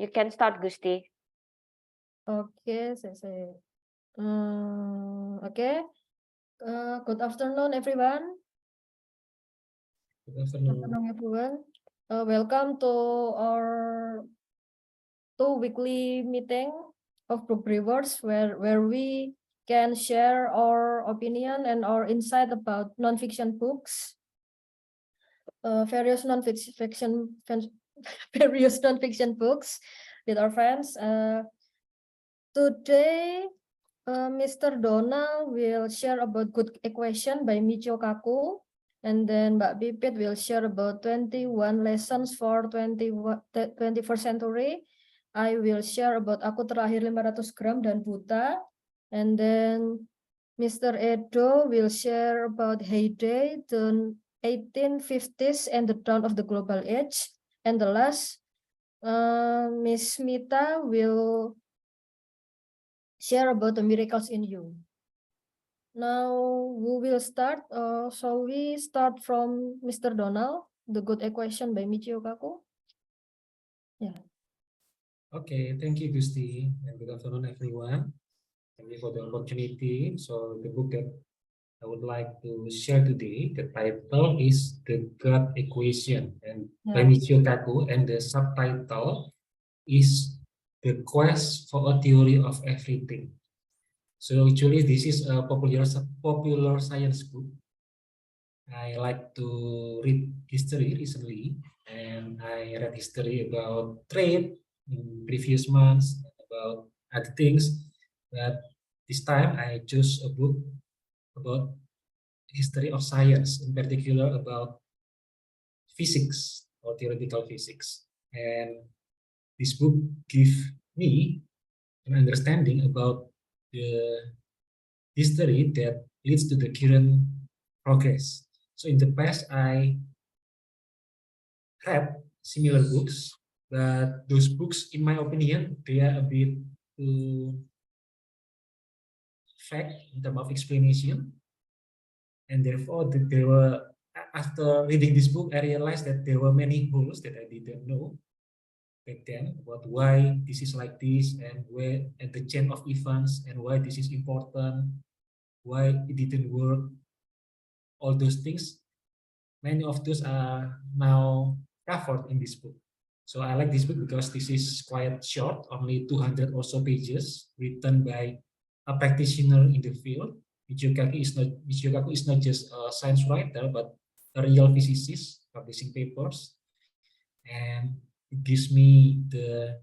You can start, Gusti. Okay, okay. Good afternoon, everyone. Good afternoon. Good afternoon, everyone. Welcome to our weekly meeting of book reviewers, where we can share our opinion and our insight about non-fiction books, various non-fiction books with our friends. Today, Mr. Donald will share about Good Equation by Michio Kaku, and then Mbak Bipit will share about 21 lessons for 21st century. I will share about Aku Terakhir 500 Gram dan Buta, and then Mr. Edo will share about Heyday, the 1850s and the dawn of the global age, and the last, Miss Mita will share about the miracles in you. Now we will start. Shall we start from Mr. Donald, The Good Equation by Michio Kaku? Yeah. Okay, thank you, Gusti, and good afternoon, everyone. Thank you for the opportunity. So the book that I would like to share today, the title is The God Equation, and by Michio Kaku, and the subtitle is The Quest for a Theory of Everything. So actually, this is a popular science book. I like to read history recently, and I read history about trade in previous months, about other things. But this time I chose a book about history of science, in particular about physics or theoretical physics. And this book gives me an understanding about the history that leads to the current progress. So in the past, I read similar books, but those books, in my opinion, they are a bit too vague in terms of explanation. And therefore, there were, after reading this book, I realized that there were many holes that I didn't know back then about why this is like this, and where at the chain of events, and why this is important, why it didn't work. All those things, many of those are now covered in this book. So I like this book because this is quite short, only 200 or so pages, written by a practitioner in the field. Michio Kaku is not just a science writer, but a real physicist publishing papers. And it gives me the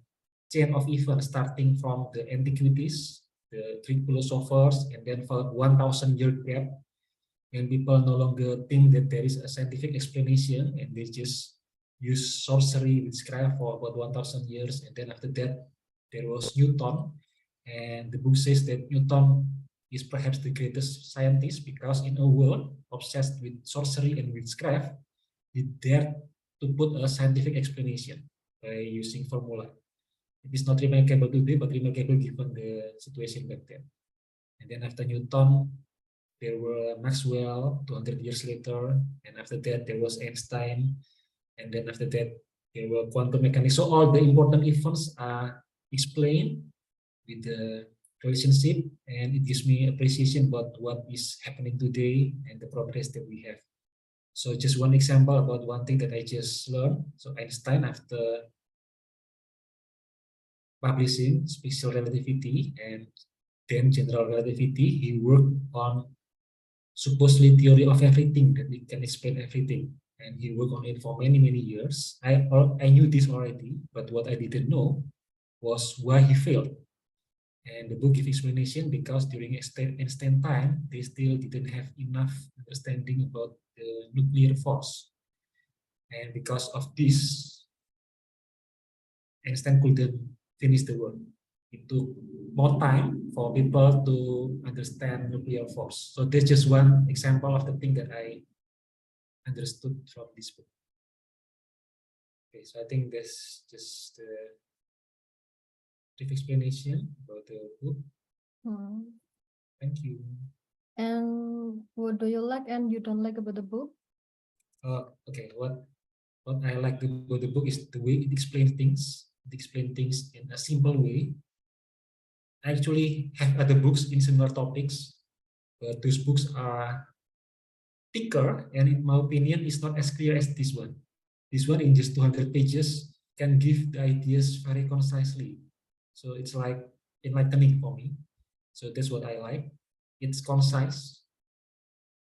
chain of events starting from the antiquities, the Greek philosophers, and then for 1,000-year gap, and people no longer think that there is a scientific explanation, and they just use sorcery, witchcraft for about 1,000 years. And then after that, there was Newton, and the book says that Newton is perhaps the greatest scientist because in a world obsessed with sorcery and witchcraft, he dared to put a scientific explanation by using formula. It is not remarkable today, but remarkable given the situation back then. And then after Newton, there were Maxwell 200 years later, and after that there was Einstein, and then after that there were quantum mechanics. So all the important events are explained with the relationship, and it gives me appreciation about what is happening today and the progress that we have. So just one example about one thing that I just learned. So Einstein, after publishing special relativity and then general relativity, he worked on supposedly theory of everything, that it can explain everything, and he worked on it for many years. I knew this already, but what I didn't know was why he failed. And the book gives explanation because during Einstein time they still didn't have enough understanding about the nuclear force, and because of this Einstein couldn't finish the work. It took more time for people to understand nuclear force. So that's just one example of the thing that I understood from this book. Okay, so I think that's just the brief explanation about the book. Thank you. And what do you like and you don't like about the book? Okay, what I like about the book is the way it explains things, it explains things in a simple way. I actually have other books in similar topics, but those books are thicker, and in my opinion, is not as clear as this one. This one in just 200 pages can give the ideas very concisely. So it's like enlightening for me. So that's what I like. It's concise,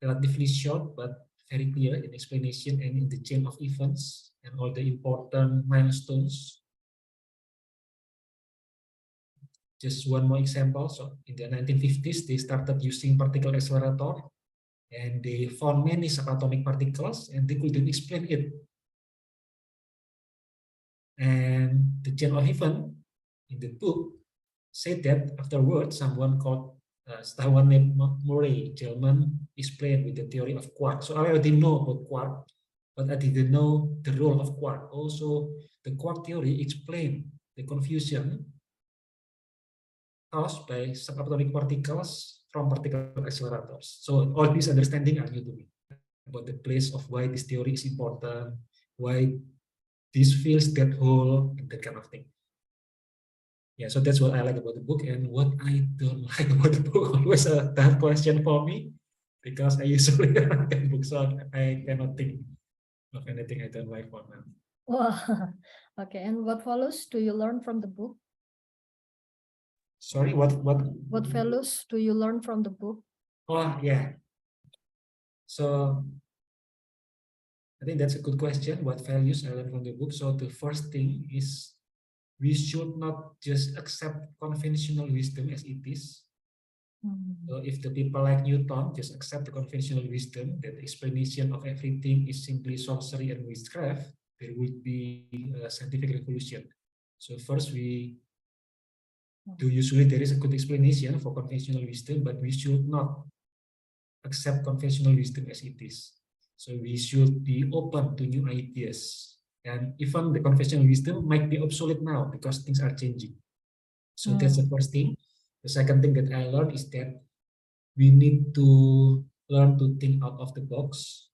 relatively short, but very clear in explanation and in the chain of events and all the important milestones. Just one more example. So in the 1950s, they started using particle accelerator, and they found many subatomic particles, and they couldn't explain it. And the chain of event in the book said that afterwards, someone called someone named Murray Gell-Mann explained with the theory of quark. So I already know about quark, but I didn't know the role of quark. Also, the quark theory explained the confusion caused by subatomic particles from particle accelerators. So all these understanding are new to me about the place of why this theory is important, why this fills that hole, and that kind of thing. Yeah, so that's what I like about the book, and what I don't like about the book, always a tough question for me, because I usually read books, so I cannot think of anything I don't like for now. Wow. Okay, and what follows do you learn from the book? Sorry, What values do you learn from the book? Oh, yeah. So I think that's a good question. What values I learned from the book? So the first thing is we should not just accept conventional wisdom as it is. So if the people like Newton just accept the conventional wisdom that the explanation of everything is simply sorcery and witchcraft, there would be a scientific revolution. So first, usually there is a good explanation for conventional wisdom, but we should not accept conventional wisdom as it is. So we should be open to new ideas. And even the conventional wisdom might be obsolete now because things are changing. So that's the first thing. The second thing that I learned is that we need to learn to think out of the box.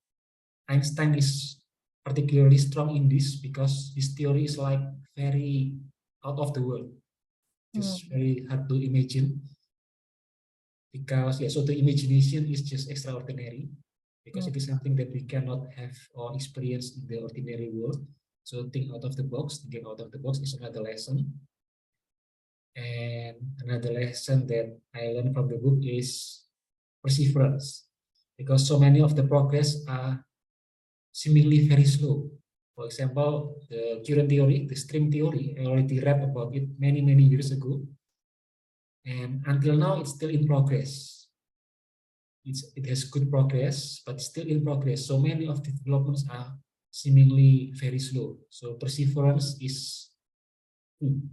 Einstein is particularly strong in this because his theory is like very out of the world. Just very hard to imagine. Because yeah, so the imagination is just extraordinary because it is something that we cannot have or experience in the ordinary world. So think out of the box, thinking out of the box is another lesson. And another lesson that I learned from the book is perseverance, because so many of the progress are seemingly very slow. For example, the current theory, the string theory, I already read about it many years ago. And until now, it's still in progress. It has good progress, but still in progress. So many of the developments are seemingly very slow. So perseverance is in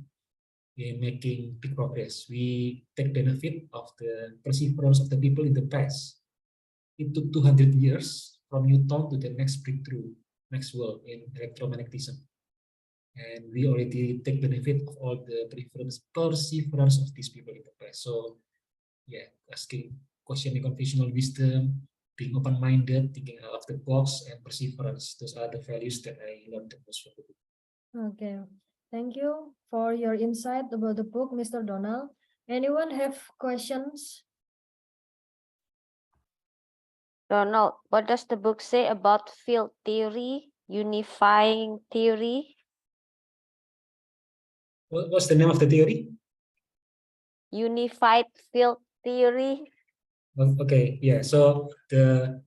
making big progress. We take benefit of the perseverance of the people in the past. It took 200 years from Newton to the next breakthrough, next world in electromagnetism. And we already take benefit of all the perseverance of these people in the past. So yeah, questioning conventional wisdom, being open-minded, thinking out of the box, and perseverance. Those are the values that I learned the most from the book. Okay, thank you for your insight about the book, Mr. Donald. Anyone have questions? Donald, what does the book say about field theory, unifying theory? What's the name of the theory? Unified field theory. Okay, yeah. So the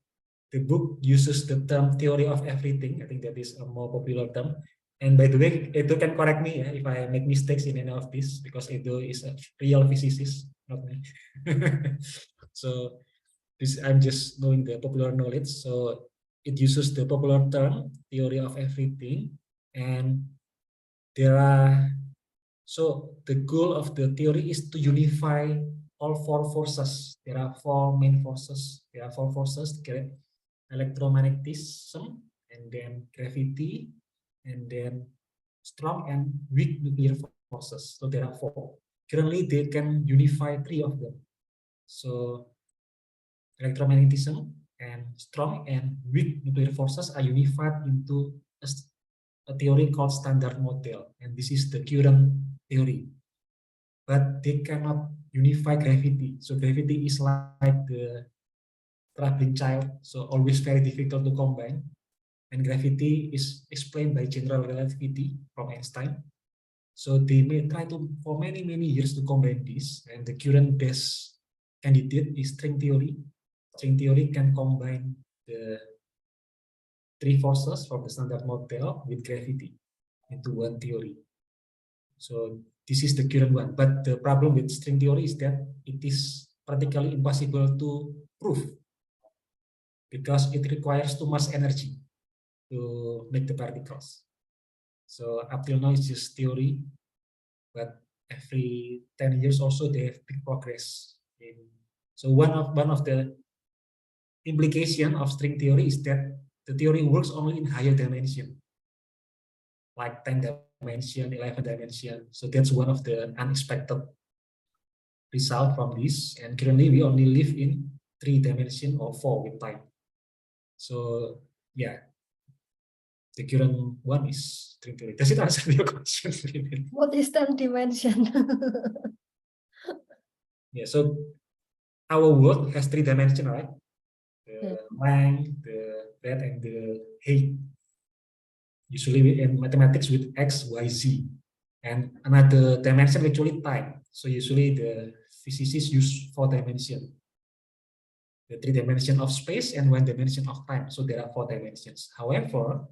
book uses the term theory of everything. I think that is a more popular term. And by the way, Edo can correct me if I make mistakes in any of this, because Edo is a real physicist, not me. So this, I'm just knowing the popular knowledge. So it uses the popular term theory of everything, and there are, so the goal of the theory is to unify all four forces. There are four main forces. There are four forces: electromagnetism, and then gravity, and then strong and weak nuclear forces. So there are four. Currently, they can unify three of them. So electromagnetism and strong and weak nuclear forces are unified into a theory called standard model, and this is the current theory. But they cannot unify gravity. So gravity is like the traveling child, so always very difficult to combine. And gravity is explained by general relativity from Einstein. So they may try to, for many years, to combine this, and the current best candidate is string theory. String theory can combine the three forces from the standard model with gravity into one theory. So this is the current one. But the problem with string theory is that it is practically impossible to prove because it requires too much energy to make the particles. So up till now it's just theory, but every 10 years also they have big progress. So one of the implication of string theory is that the theory works only in higher dimension, like 10 dimension, 11 dimension. So that's one of the unexpected result from this. And currently we only live in 3 dimension or 4 with time. So yeah, the current one is string theory. Does it answer your question? What is 10 dimension? Yeah, so our world has 3 dimensions, right? The length, the breadth, and the height. Usually in mathematics with X, Y, Z. And another dimension actually time. So usually the physicists use 4 dimensions. The 3 dimensions of space and 1 dimension of time. So there are 4 dimensions. However,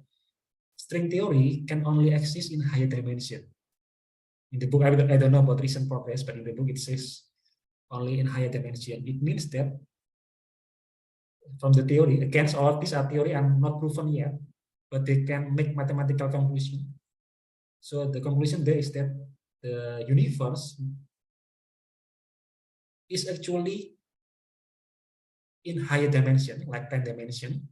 string theory can only exist in higher dimension. In the book, I don't know about recent progress, but in the book it says only in higher dimension. It means that from the theory, against all of these are theory and not proven yet, but they can make mathematical conclusion. So the conclusion there is that the universe is actually in higher dimension, like 10 dimension,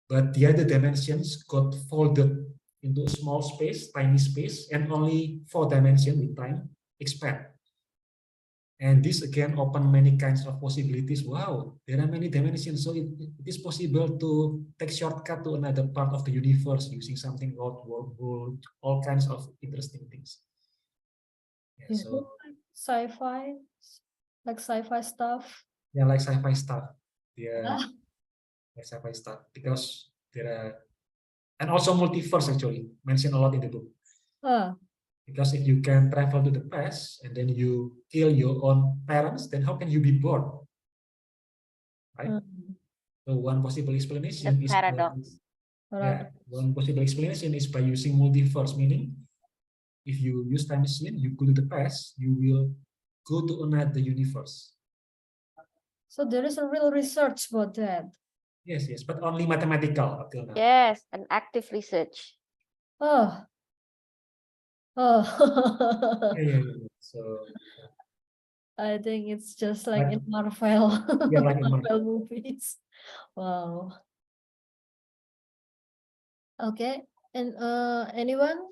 but the other dimensions got folded into a small space, tiny space, and only 4 dimensions with time expand. And this again open many kinds of possibilities. Wow, there are many dimensions, so it is possible to take shortcut to another part of the universe using something called wormhole, all kinds of interesting things. Yeah, Is so it like sci-fi, like sci-fi stuff? yeah, like sci-fi stuff. Yeah, Ah. like sci-fi stuff because there are, and also multiverse actually mentioned a lot in the book. Because if you can travel to the past and then you kill your own parents, then how can you be born? Right? So one possible explanation The is paradox. one possible explanation is by using multiverse, meaning if you use time machine, you go to the past, you will go to another universe. So there is a real research about that. Yes, but only mathematical up till now. Yes, an active research. Oh. Yeah. So I think it's just like in Marvel, like in Marvel movies. Wow. Okay, and anyone,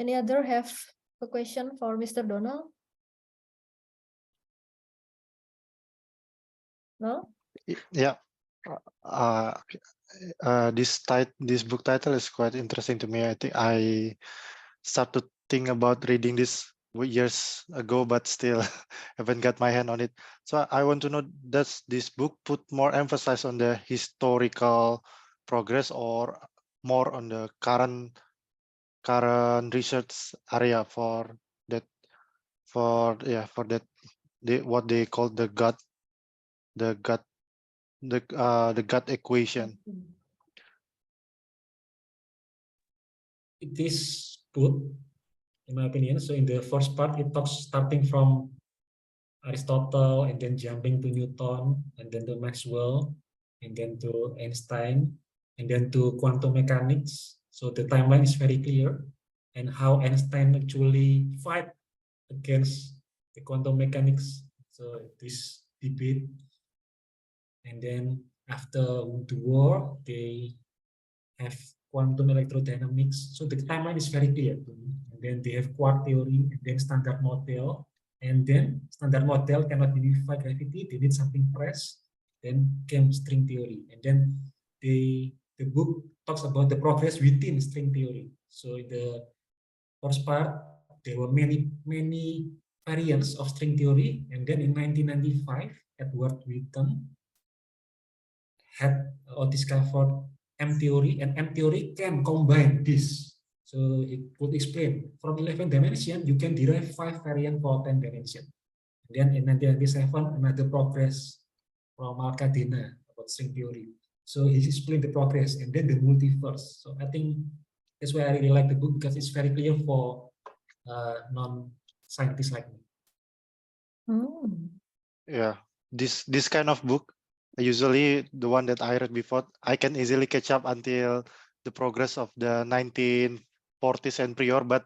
any other have a question for Mr. Donald? No? Yeah. This book title is quite interesting to me. I think I started to think about reading this years ago, but still haven't got my hand on it. So I want to know, does this book put more emphasis on the historical progress or more on the current research area for that what they call the gut equation? It is put, in my opinion. So in the first part, it talks starting from Aristotle and then jumping to Newton and then to Maxwell and then to Einstein and then to quantum mechanics. So the timeline is very clear, and how Einstein actually fight against the quantum mechanics. So this debate, and then after the war, they have quantum electrodynamics. So the timeline is very clear to me. And then they have quark theory, and then standard model. And then standard model cannot unify gravity. They need something fresh. Then came string theory. And then the book talks about the progress within string theory. So in the first part, there were many variants of string theory, and then in 1995, Edward Wheaton had discovered M theory, and M theory can combine this. So it would explain from 11 dimension, you can derive 5 variants for 10 dimension. And then in 1997, another progress from Al-Kadena about string theory. So he explained the progress, and then the multiverse. So I think that's why I really like the book, because it's very clear for non-scientists like me. Yeah, this kind of book, usually the one that I read before, I can easily catch up until the progress of the 1940s and prior, but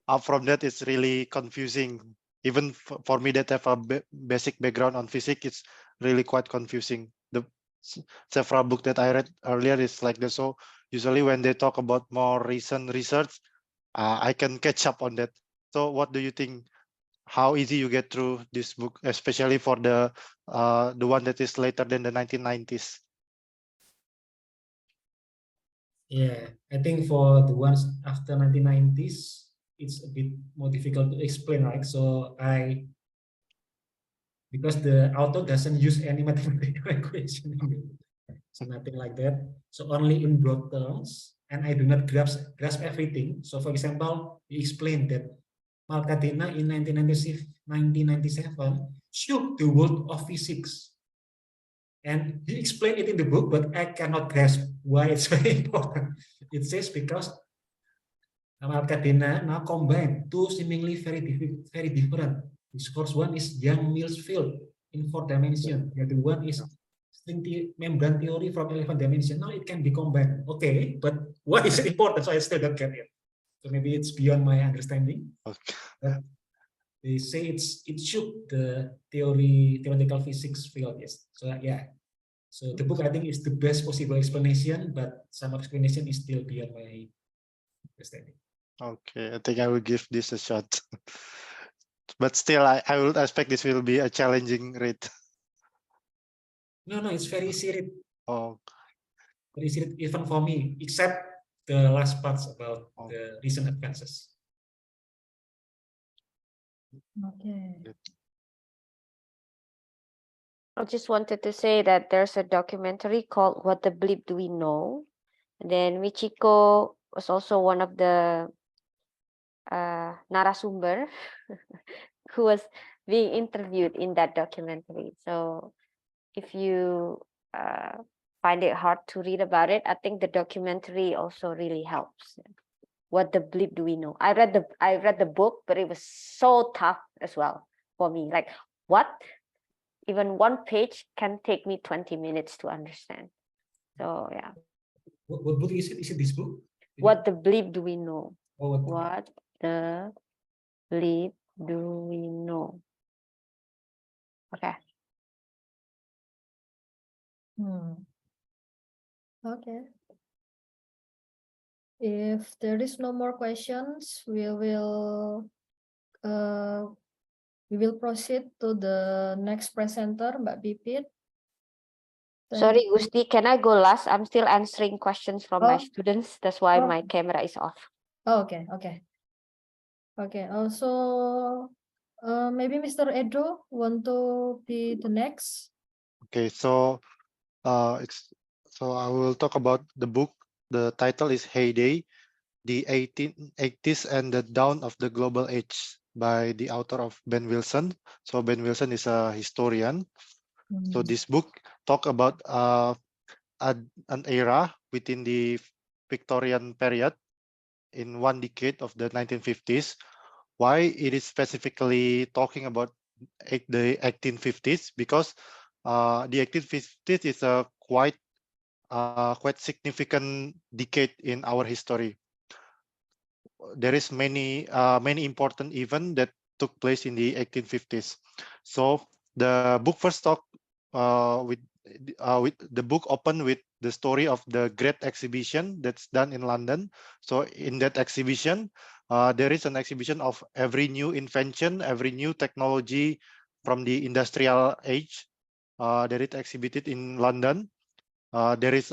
up from that it's really confusing. Even for me that have a basic background on physics, it's really quite confusing. The several books that I read earlier is like that. So usually when they talk about more recent research, I can catch up on that. So what do you think? How easy you get through this book, especially for the one that is later than the 1990s? Yeah, I think for the ones after 1990s, it's a bit more difficult to explain, right? So because the author doesn't use any mathematical equation, so nothing like that. So only in broad terms, and I do not grasp everything. So for example, he explained that Al-Kadena in 1997 shook the world of physics. And he explained it in the book, but I cannot grasp why it's very important. It says because Al-Kadena now combine two seemingly very different. This first one is Yang-Mills field in 4 dimension. The other one is string membrane theory from 11 dimension. Now it can be combined. Okay, but what is it important? So I still don't get it. So maybe it's beyond my understanding. Okay. But they say it shook the theoretical physics field. Yes. So yeah. So the book I think is the best possible explanation, but some explanation is still beyond my understanding. Okay, I think I will give this a shot. But still, I will expect this will be a challenging read. No, it's very easy. Oh, Very easy even for me, except the last parts about Oh. the recent advances. Okay. I just wanted to say that there's a documentary called What the Bleep Do We Know? And then Michiko was also one of the narasumber who was being interviewed in that documentary. So if you find it hard to read about it, I think the documentary also really helps. What the bleep do we know? I read the book, but it was so tough as well for me. Like, what? Even one page can take me 20 minutes to understand. So yeah. What book is it? Is it this book? What the bleep do we know? Oh, What the bleep do we know? Okay. Okay. If there is no more questions, we will proceed to the next presenter, Mbak Pipit. Sorry, Gusti, can I go last? I'm still answering questions from my Oh. students. That's why Oh. my camera is off. Oh, okay. Also, maybe Mr. Edo want to be the next. okay. So, I will talk about the book. The title is Heyday, the 1880s and the Dawn of the Global Age by the author of Ben Wilson. So Ben Wilson is a historian. So this book talk about an era within the Victorian period in one decade of the 1950s. Why it is specifically talking about the 1850s? Because the 1850s is a quite significant decade in our history. There is many important events that took place in the 1850s. So the book first talk with the book open with the story of the Great Exhibition that's done in London. So in that exhibition, there is an exhibition of every new invention, every new technology from the industrial age that is exhibited in London. there is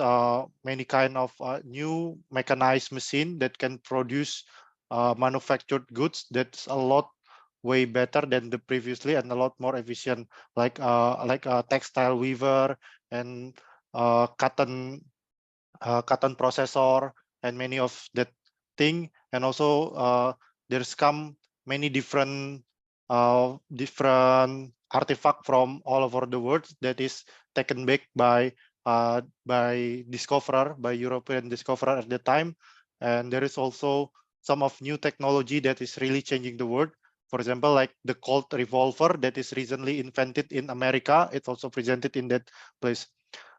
many kind of new mechanized machine that can produce manufactured goods that's a lot way better than the previously and a lot more efficient, like a textile weaver and cotton processor and many of that thing. And also there's come many different artifact from all over the world that is taken back by discoverer, by European discoverer at the time. And there is also some of new technology that is really changing the world. For example, like the Colt revolver that is recently invented in America. It's also presented in that place.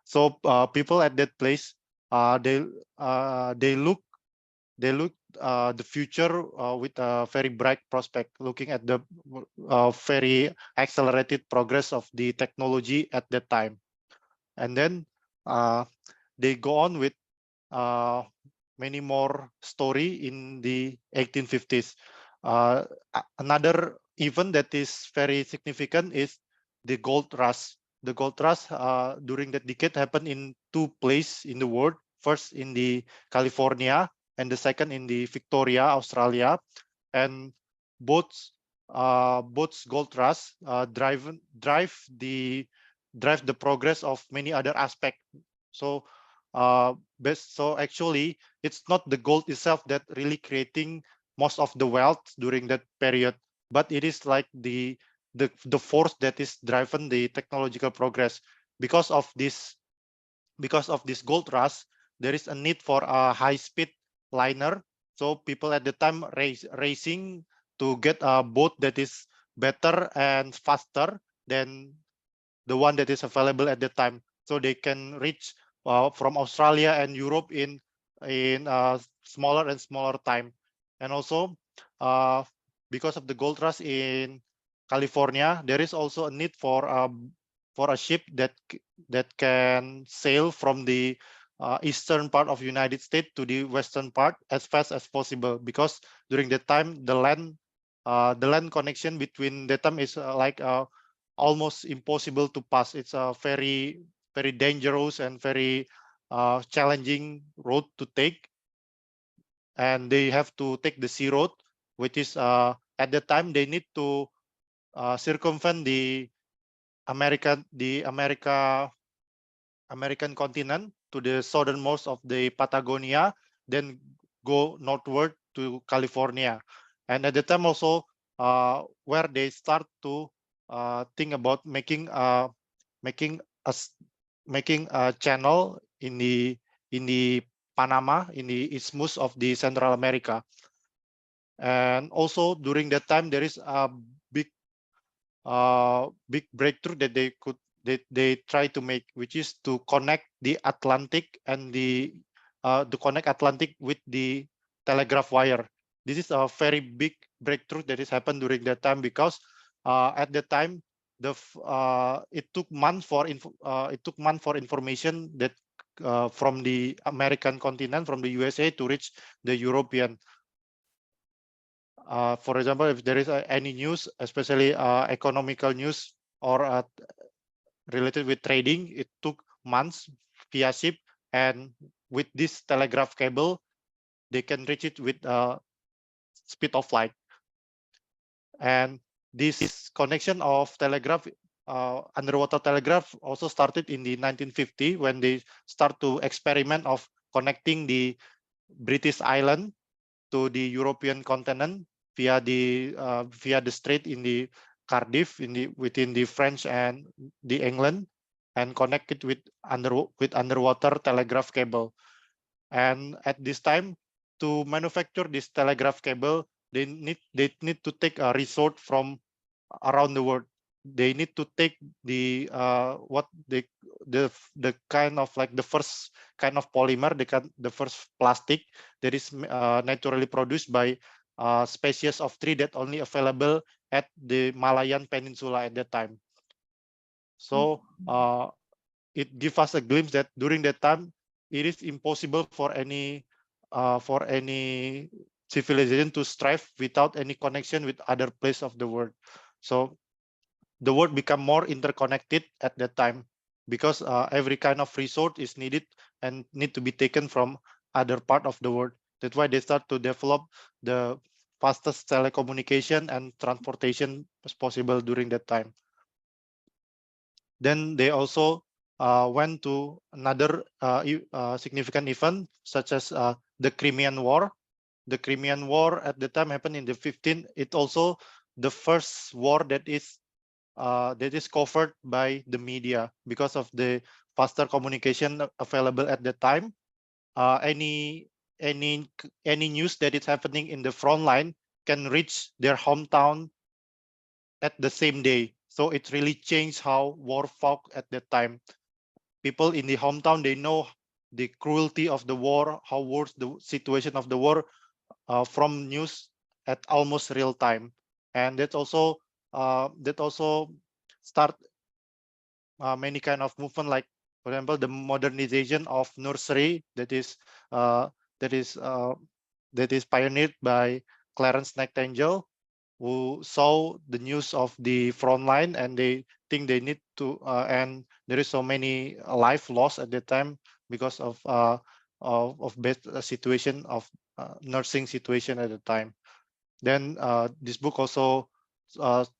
So people at that place, they look the future with a very bright prospect, looking at the very accelerated progress of the technology at that time. And then they go on with many more story in the 1850s. Another event that is very significant is the gold rush. The gold rush during that decade happened in two places in the world. First in the California and the second in the Victoria, Australia. And both gold rush drive the progress of many other aspects. So so actually it's not the gold itself that really creating most of the wealth during that period, but it is like the force that is driving the technological progress. Because of this gold rush, there is a need for a high speed liner. So people at the time racing to get a boat that is better and faster than the one that is available at the time, so they can reach from Australia and Europe in smaller and smaller time. And also because of the gold rush in California, there is also a need for a ship that can sail from the eastern part of United States to the western part as fast as possible, because during that time the land connection between the time is almost impossible to pass. It's a very dangerous and very challenging road to take, and they have to take the sea road, which is at the time they need to circumvent the American continent to the southernmost of the Patagonia, then go northward to California. And at the time also where they start to think about making a channel in the Panama, in the isthmus of the Central America. And also during that time there is a big breakthrough that they try to make, which is to connect the Atlantic and to connect Atlantic with the telegraph wire. This is a very big breakthrough that has happened during that time, because at the time it took months for information that from the American continent, from the USA to reach the European. For example, if there is any news, especially economical news or related with trading, it took months via ship, and with this telegraph cable, they can reach it with speed of light. And this connection of telegraph, underwater telegraph, also started in the 1950 when they start to experiment of connecting the British island to the European continent via the strait in the Cardiff within the French and the England, and connect it with underwater telegraph cable. And at this time, to manufacture this telegraph cable, they need to take a resource from around the world. They need to take the kind of like the first kind of polymer, the first plastic that is naturally produced by species of tree that only available at the Malayan Peninsula at that time. So it gives us a glimpse that during that time it is impossible for any civilization to strive without any connection with other place of the world. So the world become more interconnected at that time. because every kind of resource is needed and need to be taken from other part of the world. That's why they start to develop the fastest telecommunication and transportation as possible during that time. Then they also went to another significant event, such as the Crimean War. The Crimean War at the time happened in the 15th. It also the first war that is covered by the media because of the faster communication available at the time. Any news that is happening in the front line can reach their hometown at the same day. So it really changed how war fought at that time. People in the hometown, they know the cruelty of the war, how worse the situation of the war from news at almost real time. And that also start many kind of movement, like for example the modernization of nursery that is pioneered by Clarence Nightingale, who saw the news of the front line and they think they need to and there is so many life lost at that time because of bad situation of nursing situation at the time. Then this book also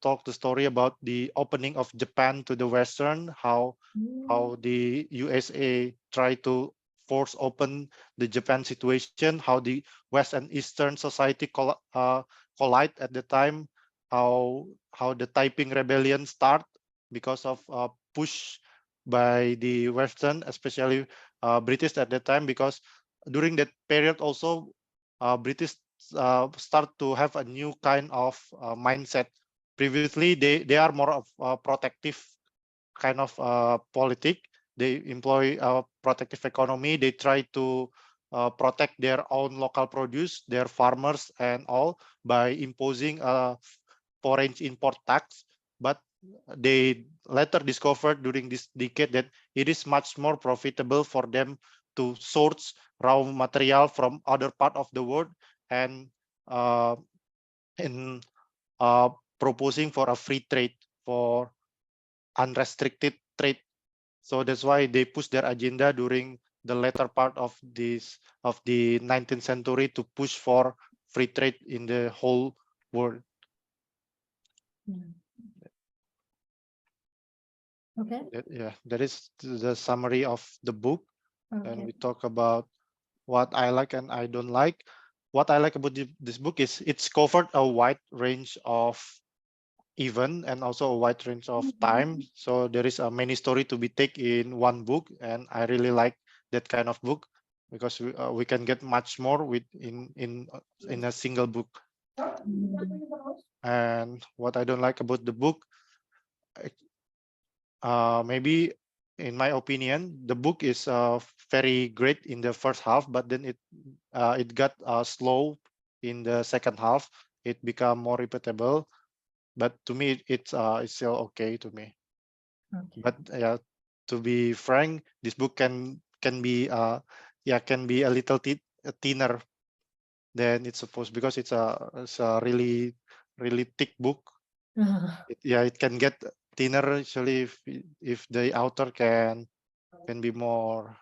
talk the story about the opening of Japan to the Western, how the USA tried to force open the Japan situation, how the West and Eastern society collide at the time, how the Taiping Rebellion start because of push by the Western, especially British at that time, because during that period also British start to have a new kind of mindset. Previously, they are more of a protective kind of politic. They employ a protective economy. They try to protect their own local produce, their farmers and all, by imposing a foreign import tax. But they later discovered during this decade that it is much more profitable for them to source raw material from other part of the world and uh, in proposing for a free trade, for unrestricted trade. So that's why they push their agenda during the later part of the 19th century to push for free trade in the whole world. Okay. That is the summary of the book. And Okay. we talk about what I like and I don't like. What I like about this book is it's covered a wide range of event and also a wide range of time. So there is a many story to be take in one book, and I really like that kind of book because we can get much more with in a single book. And what I don't like about the book, maybe in my opinion, the book is very great in the first half, but then it got slow in the second half. It become more repeatable, but to me it's still okay to me. Okay. But yeah, to be frank, this book can be can be a little thinner than it's supposed, because it's a really thick book. It can get thinner actually if the author can be more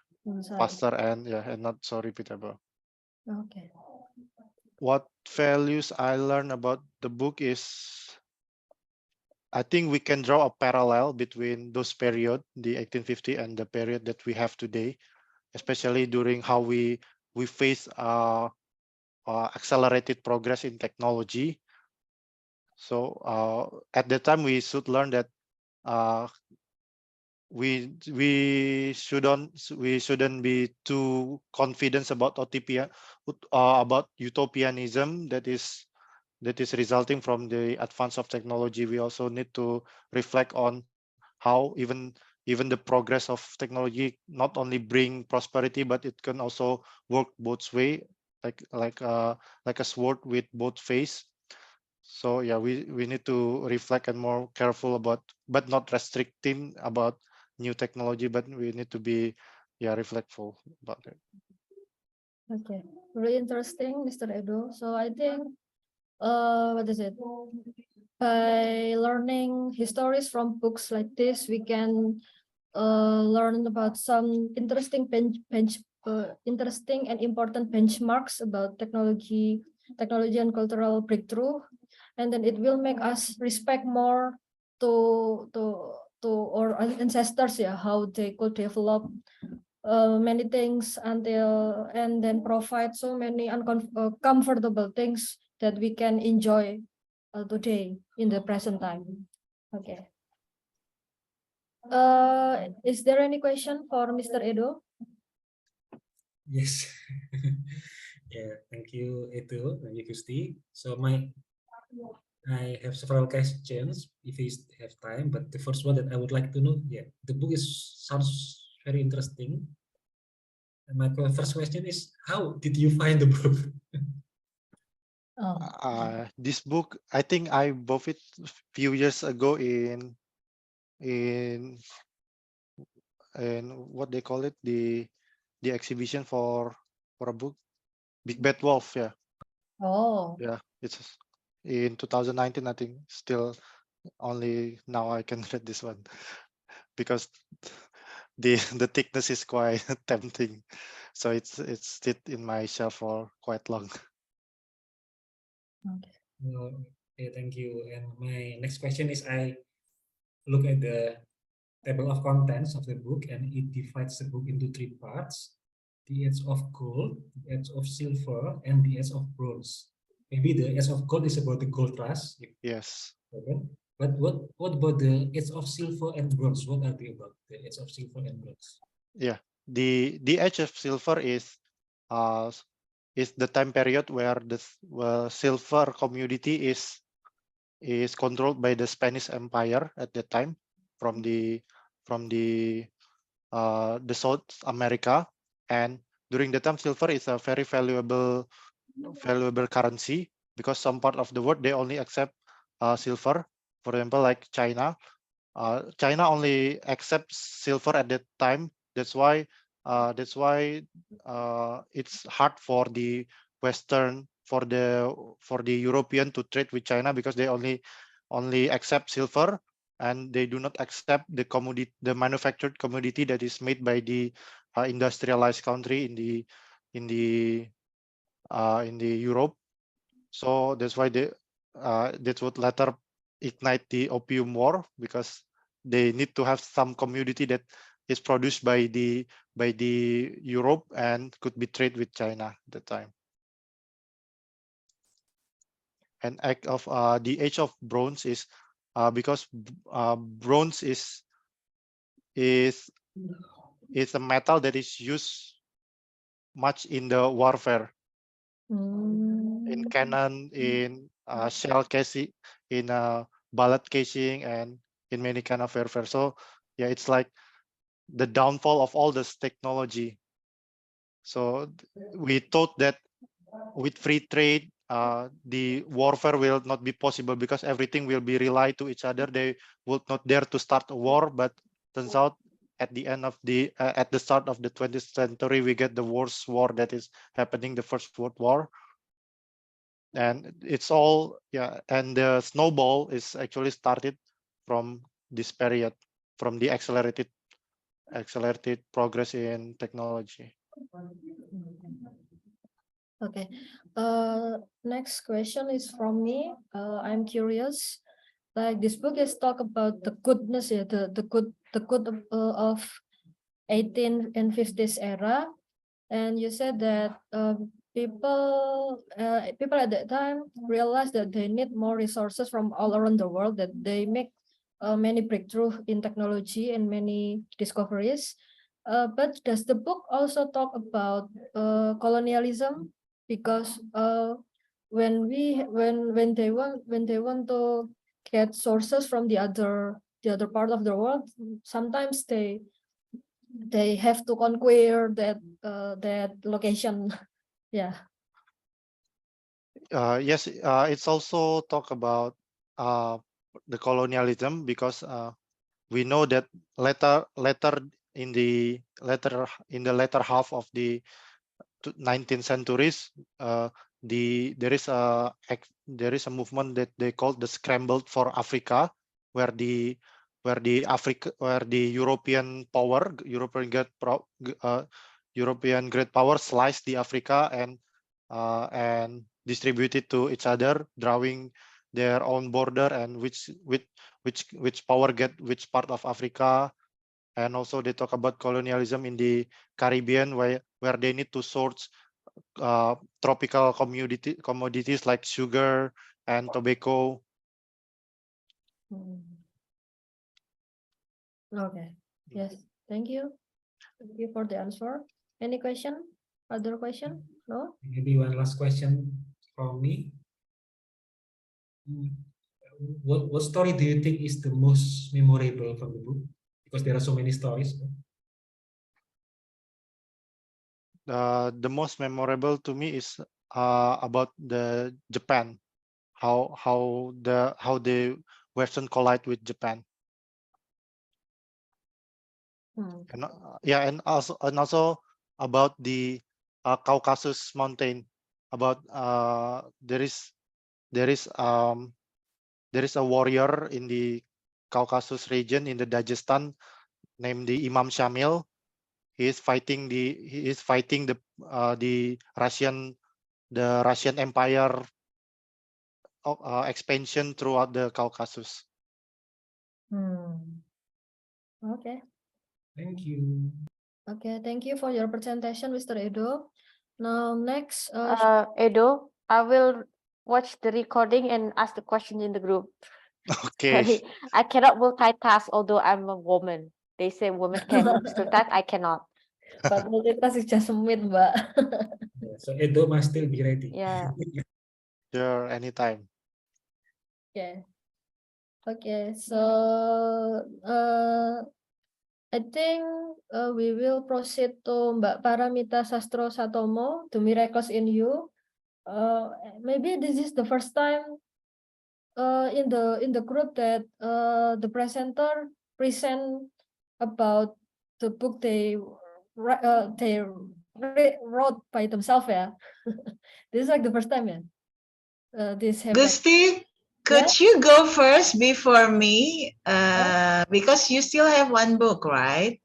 faster and and not so repeatable. Okay. What values I learned about the book is, I think we can draw a parallel between those period, the 1850 and the period that we have today, especially during how we face accelerated progress in technology. So at that time we should learn that we shouldn't be too confident about about utopianism that is resulting from the advance of technology. We also need to reflect on how even the progress of technology not only bring prosperity, but it can also work both way, like a sword with both face. So yeah, we need to reflect and more careful about, but not restricting about new technology, but we need to be reflectful about it. Okay, very interesting, Mr. Edo. So I think, what is it? By learning histories from books like this, we can learn about some interesting interesting and important benchmarks about technology and cultural breakthrough, and then it will make us respect more to our ancestors, yeah, how they could develop many things until and then provide so many comfortable things that we can enjoy today in the present time. Okay. Is there any question for Mr. Edo? Yes. Yeah, thank you, Edo. Thank you, Christy. So I have several questions if we have time, but the first one that I would like to know, yeah, the book sounds very interesting. And my first question is, how did you find the book? This book, I think I bought it a few years ago in what they call it, the exhibition for a book, Big Bad Wolf. Yeah, Oh, yeah, it's in 2019. I think still only now I can read this one because the thickness is quite tempting. So it's sit in my shelf for quite long. Okay, thank you. And my next question is, I look at the table of contents of the book, and it divides the book into 3 parts: the Age of Gold, the Age of Silver, and the Age of Bronze. Maybe the Age of Gold is about the gold rush. Yes. But what about the Age of Silver and Bronze? What are they about, the Age of Silver and Bronze? Yeah. The Age of Silver is the time period where the silver commodity is controlled by the Spanish Empire at that time from the South America, and during the time silver is a very valuable currency because some part of the world they only accept silver. For example, like China. China only accepts silver at that time. That's why it's hard for the Western, for the European to trade with China because they only accept silver, and they do not accept the commodity, the manufactured commodity that is made by the industrialized country in the Europe. So that's why that would later ignite the Opium War, because they need to have some commodity that is produced by the Europe and could be traded with China at the time. And the Age of Bronze is because bronze is a metal that is used much in the warfare, in cannon, in shell casing, in bullet casing, and in many kind of warfare. So yeah, it's like the downfall of all this technology. So we thought that with free trade, the warfare will not be possible because everything will be relied to each other. They would not dare to start a war, but turns out at the end of at the start of the 20th century, we get the worst war that is happening, the First World War. And it's all, yeah, and the snowball is actually started from this period, from the accelerated progress in technology. okay. Next question is from me. I'm curious. Like this book is talk about the goodness, yeah, the good of 18th and 50s era, and you said that people at that time realized that they need more resources from all around the world, that they make many breakthrough in technology and many discoveries. But does the book also talk about colonialism? Because when they want to get sources from the other part of the world, sometimes they have to conquer that location. Yeah. Yes, it's also talk about the colonialism, because we know that later in the later half of the 19th centuries, there is a movement that they call the Scramble for Africa, where the where the European power, European great power sliced the Africa and distributed to each other, drawing their own border and which power get which part of Africa. And also they talk about colonialism in the Caribbean, where they need to source tropical commodities like sugar and tobacco. Okay. Yes. Thank you. Thank you for the answer. Any question? Other question? No? Maybe one last question from me. What story do you think is the most memorable from the book? Because there are so many stories. The most memorable to me is about the Japan, how the Western collide with Japan. And, and also about the Caucasus Mountain. About there is a warrior in the Caucasus region in the Dagestan named the Imam Shamil. He is fighting the Russian Empire expansion throughout the Caucasus. Okay. Thank you. Okay. Thank you for your presentation, Mr. Edo. Now next, Edo, I will watch the recording and ask the question in the group. Okay. Sorry, I cannot multitask, although I'm a woman. They say women can multitask, I cannot. but multitask is just Mbak. So Edo must still be ready. Yeah. Sure, anytime. Okay. Okay. So I think we will proceed to Mbak Paramita Sastro Satomo, to Miracles in You. Maybe this is the first time in the group that the presenter present about the book they wrote by themselves. Yeah, this is like the first time. Yeah, this happened. Gusti, could Yeah? you go first before me? Because you still have one book, right?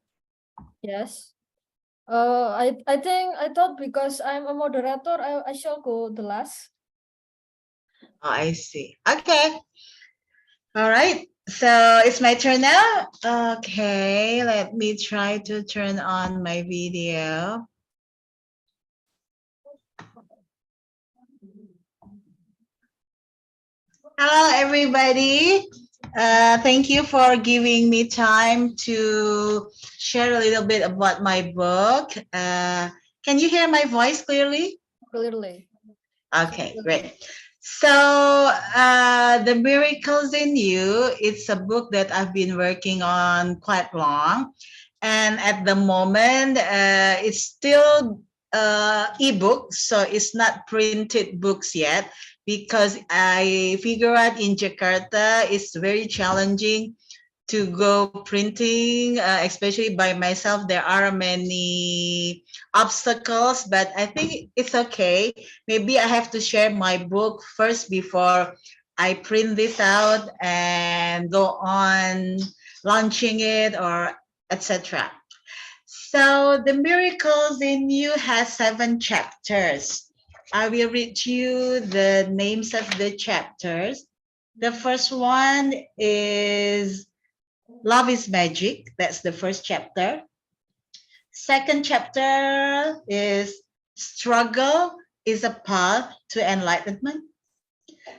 Yes. I thought because I'm a moderator, I shall go the last. Oh, I see. Okay. All right. So it's my turn now. Okay, let me try to turn on my video. Hello, everybody. Thank you for giving me time to share a little bit about my book. Can you hear my voice clearly? Clearly. Okay, great. So The Miracles in You, it's a book that I've been working on quite long. And at the moment, it's still ebook, so it's not printed books yet, because I figure out in Jakarta, it's very challenging to go printing, especially by myself. There are many obstacles, but I think it's okay. Maybe I have to share my book first before I print this out and go on launching it or etc. So The Miracles in You has 7 chapters. I will read you the names of the chapters. The first one is Love is Magic. That's the first chapter. Second chapter is Struggle is a Path to Enlightenment.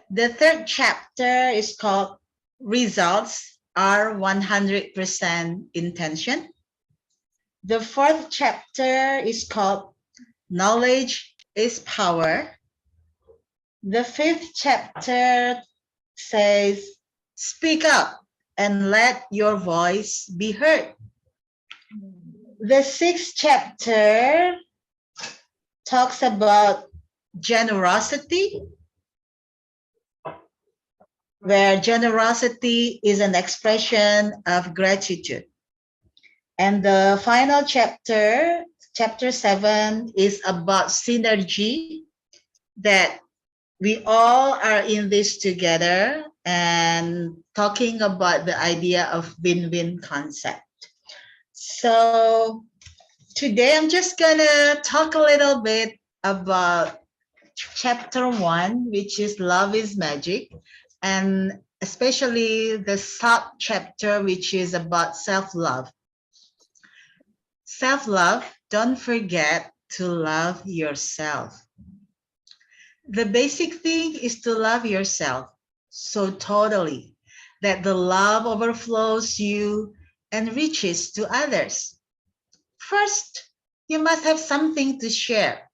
The third chapter is called Results are 100% Intention. The fourth chapter is called Knowledge is Power. The fifth chapter says, Speak up and let your voice be heard. The sixth chapter talks about generosity, where generosity is an expression of gratitude. And the final chapter, chapter 7, is about synergy, that we all are in this together and talking about the idea of win-win concept. So today I'm just gonna talk a little bit about chapter 1, which is Love is Magic, and especially the sub-chapter, which is about self-love. Self-love, don't forget to love yourself. The basic thing is to love yourself so totally that the love overflows you and reaches to others. First, you must have something to share,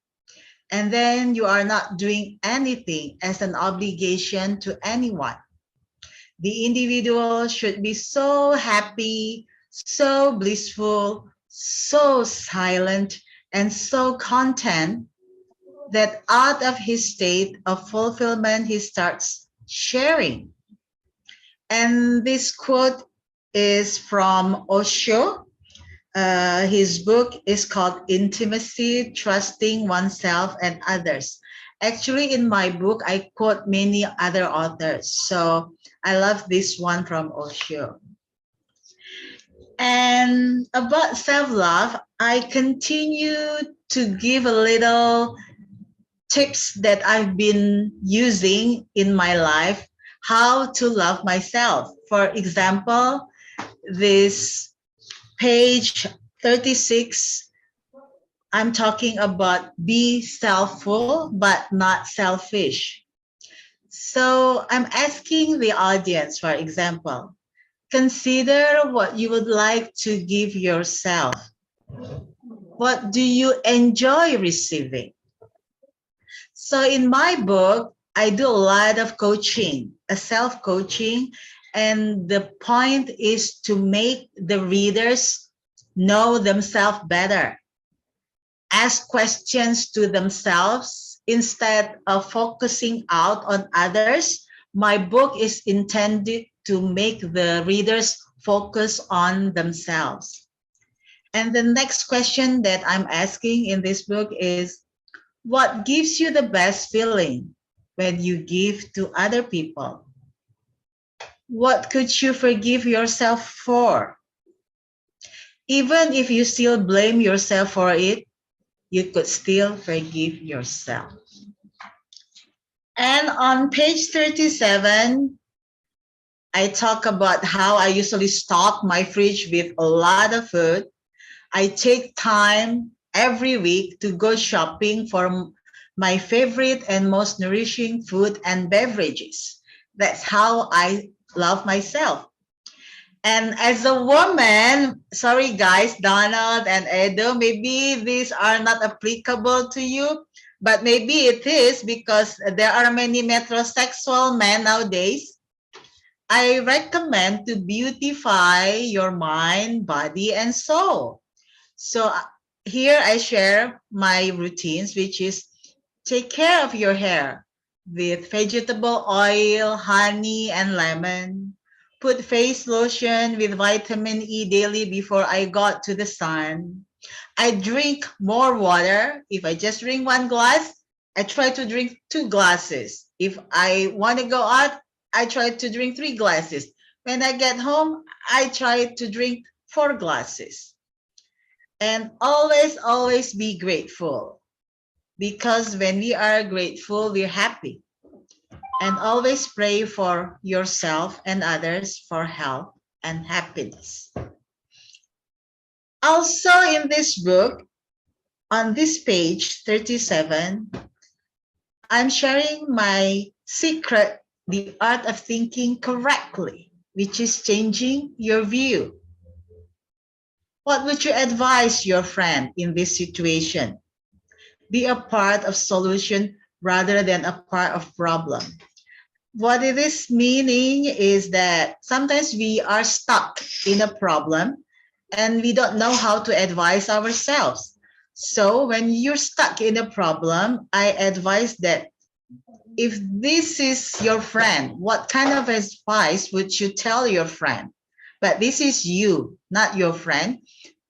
and then you are not doing anything as an obligation to anyone. The individual should be so happy, so blissful, so silent, and so content that out of his state of fulfillment, he starts sharing. And this quote is from Osho. His book is called Intimacy, Trusting Oneself and Others. Actually, in my book, I quote many other authors. So I love this one from Osho. And about self-love, I continue to give a little tips that I've been using in my life, how to love myself. For example, this page 36, I'm talking about be selfful but not selfish. So I'm asking the audience, for example, consider what you would like to give yourself. What do you enjoy receiving? So in my book, I do a lot of coaching, a self-coaching, and the point is to make the readers know themselves better, ask questions to themselves instead of focusing out on others. My book is intended to make the readers focus on themselves. And the next question that I'm asking in this book is, what gives you the best feeling when you give to other people? What could you forgive yourself for? Even if you still blame yourself for it, you could still forgive yourself. And on page 37, I talk about how I usually stock my fridge with a lot of food. I take time every week to go shopping for my favorite and most nourishing food and beverages. That's how I love myself. And as a woman, sorry guys, Donald and Edo, maybe these are not applicable to you, but maybe it is because there are many metrosexual men nowadays. I recommend to beautify your mind, body, and soul. So here I share my routines, which is take care of your hair with vegetable oil, honey, and lemon. Put face lotion with vitamin E daily before I got to the sun. I drink more water. If I just drink 1 glass, I try to drink 2 glasses. If I want to go out, I try to drink 3 glasses. When I get home, I try to drink 4 glasses. And always be grateful, because when we are grateful, we're happy. And always pray for yourself and others for health and happiness. Also in this book, on this page 37, I'm sharing my secret, the art of thinking correctly, which is changing your view. What would you advise your friend in this situation? Be a part of solution rather than a part of problem. What it is meaning is that sometimes we are stuck in a problem and we don't know how to advise ourselves. So when you're stuck in a problem, I advise that if this is your friend, what kind of advice would you tell your friend? But this is you, not your friend.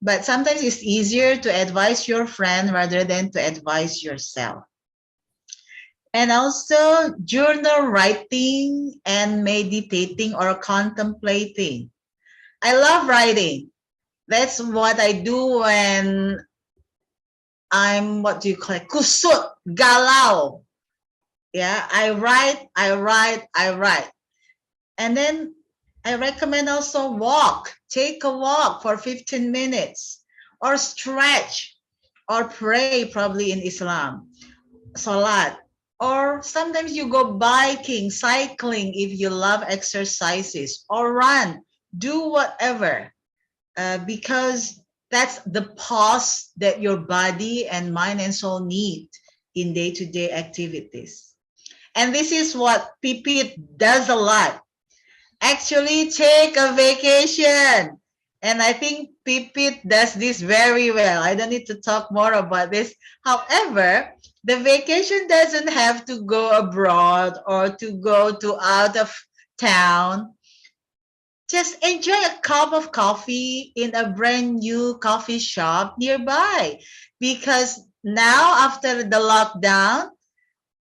But sometimes it's easier to advise your friend rather than to advise yourself. and also journal writing and meditating or contemplating. I love writing. That's what I do when I'm, what do you call it? Kusut, galau. Yeah, I write. And then I recommend also walk. Take a walk for 15 minutes or stretch or pray probably in Islam, salat. Or sometimes you go biking, cycling if you love exercises, or run, do whatever, because that's the pause that your body and mind and soul need in day-to-day activities. And this is what Pipit does a lot. Actually, take a vacation. And I think Pipit does this very well. I don't need to talk more about this. However, the vacation doesn't have to go abroad or to go to out of town. Just enjoy a cup of coffee in a brand new coffee shop nearby. Because now, after the lockdown,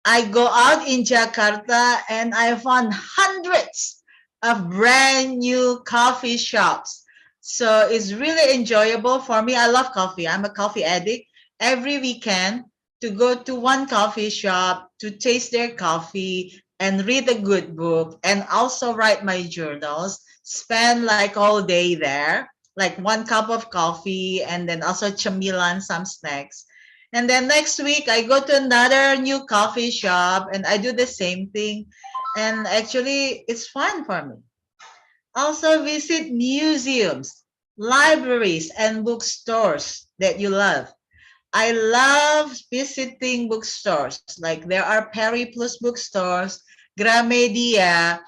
I go out in Jakarta and I found hundreds of brand new coffee shops. So it's really enjoyable for me. I love coffee. I'm a coffee addict. Every weekend to go to one coffee shop to taste their coffee and read a good book and also write my journals, spend like all day there, like one cup of coffee and then also cemilan, some snacks. And then next week, I go to another new coffee shop and I do the same thing. And actually, it's fun for me. Also, visit museums, libraries, and bookstores that you love. I love visiting bookstores. Like there are Periplus bookstores, Gramedia,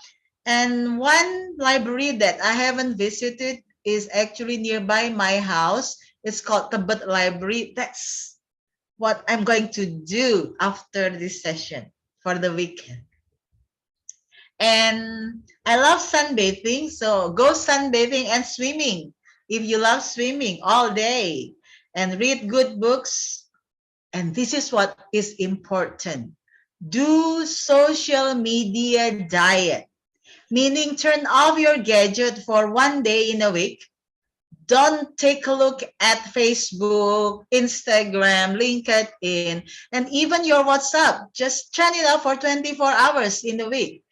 and one library that I haven't visited is actually nearby my house. It's called Tebet Library. That's what I'm going to do after this session for the weekend. And I love sunbathing, so go sunbathing and swimming if you love swimming all day, and read good books. And this is what is important. Do social media diet, meaning turn off your gadget for one day in a week. Don't take a look at Facebook, Instagram, LinkedIn, and even your WhatsApp. Just turn it off for 24 hours in a week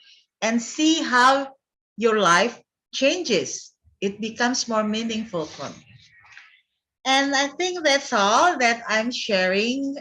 and see how your life changes. It becomes more meaningful for me. And I think that's all that I'm sharing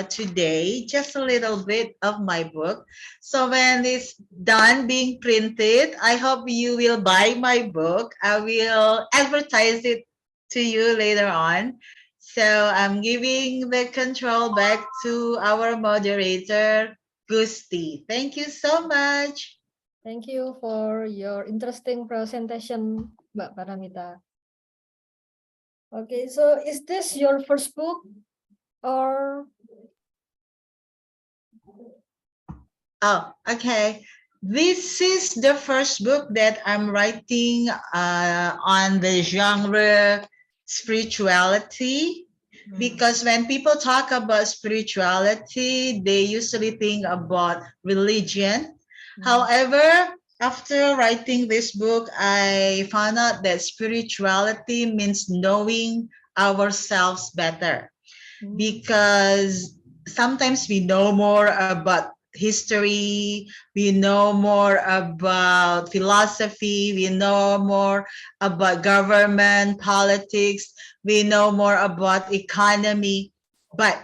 today, just a little bit of my book. So when it's done being printed, I hope you will buy my book. I will advertise it to you later on. So I'm giving the control back to our moderator, Gusti. Thank you so much. Thank you for your interesting presentation, Mbak Paramita. Okay, so is this your first book or? Oh, okay. This is the first book that I'm writing on the genre spirituality. Because when people talk about spirituality, they usually think about religion. However, after writing this book, I found out that spirituality means knowing ourselves better. Because sometimes we know more about history, we know more about philosophy, we know more about government, politics, we know more about economy, but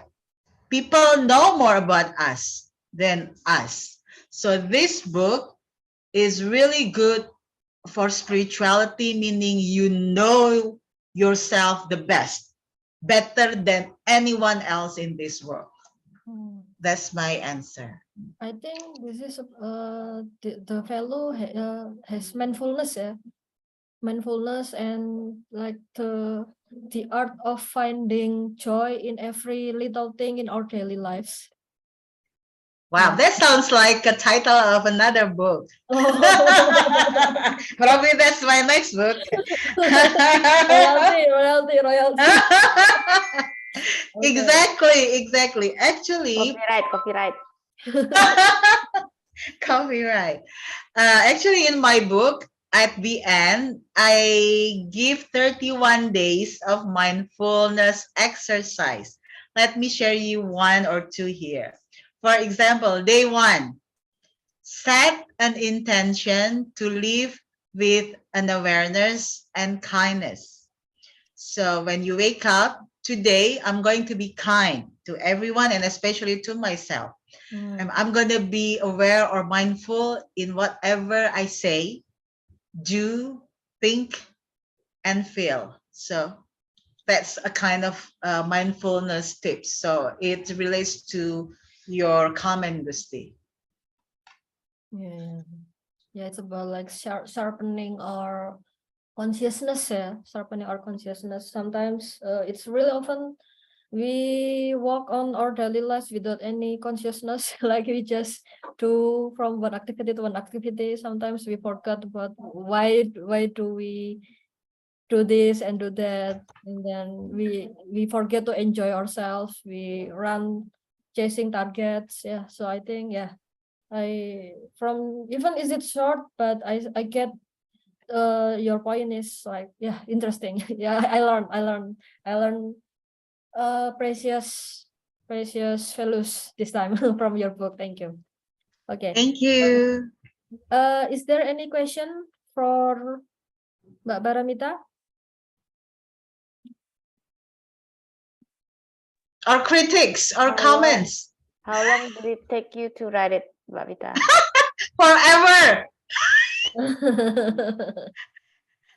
people know more about us than us. So this book is really good for spirituality, meaning you know yourself the best, better than anyone else in this world. That's my answer. I think this is the fellow has mindfulness, yeah, mindfulness and like the art of finding joy in every little thing in our daily lives. Wow, that sounds like a title of another book. Probably that's my next book. royalty. Exactly. Actually, Copyright. Copyright. Actually, in my book, at the end, I give 31 days of mindfulness exercise. Let me share you one or two here. For example, day 1, set an intention to live with an awareness and kindness. So when you wake up, today I'm going to be kind to everyone and especially to myself. I'm going to be aware or mindful in whatever I say, do, think, and feel. So that's a kind of mindfulness tips. So it relates to your common industry. Yeah, yeah, it's about like sharpening our consciousness, yeah, sharpening our consciousness. Sometimes it's really often we walk on our daily lives without any consciousness, like we just do from one activity to one activity. Sometimes we forgot about why do we do this and do that, and then we forget to enjoy ourselves. We run chasing targets. Yeah, so I think, yeah, from even is it short, but I get your point is like, yeah, interesting. Yeah, I learn precious values this time from your book. Thank you. Okay. Thank you. Is there any question for Mbak Baramita? Or critics or How comments. How long did it take you to write it, Mbak Vita? Forever.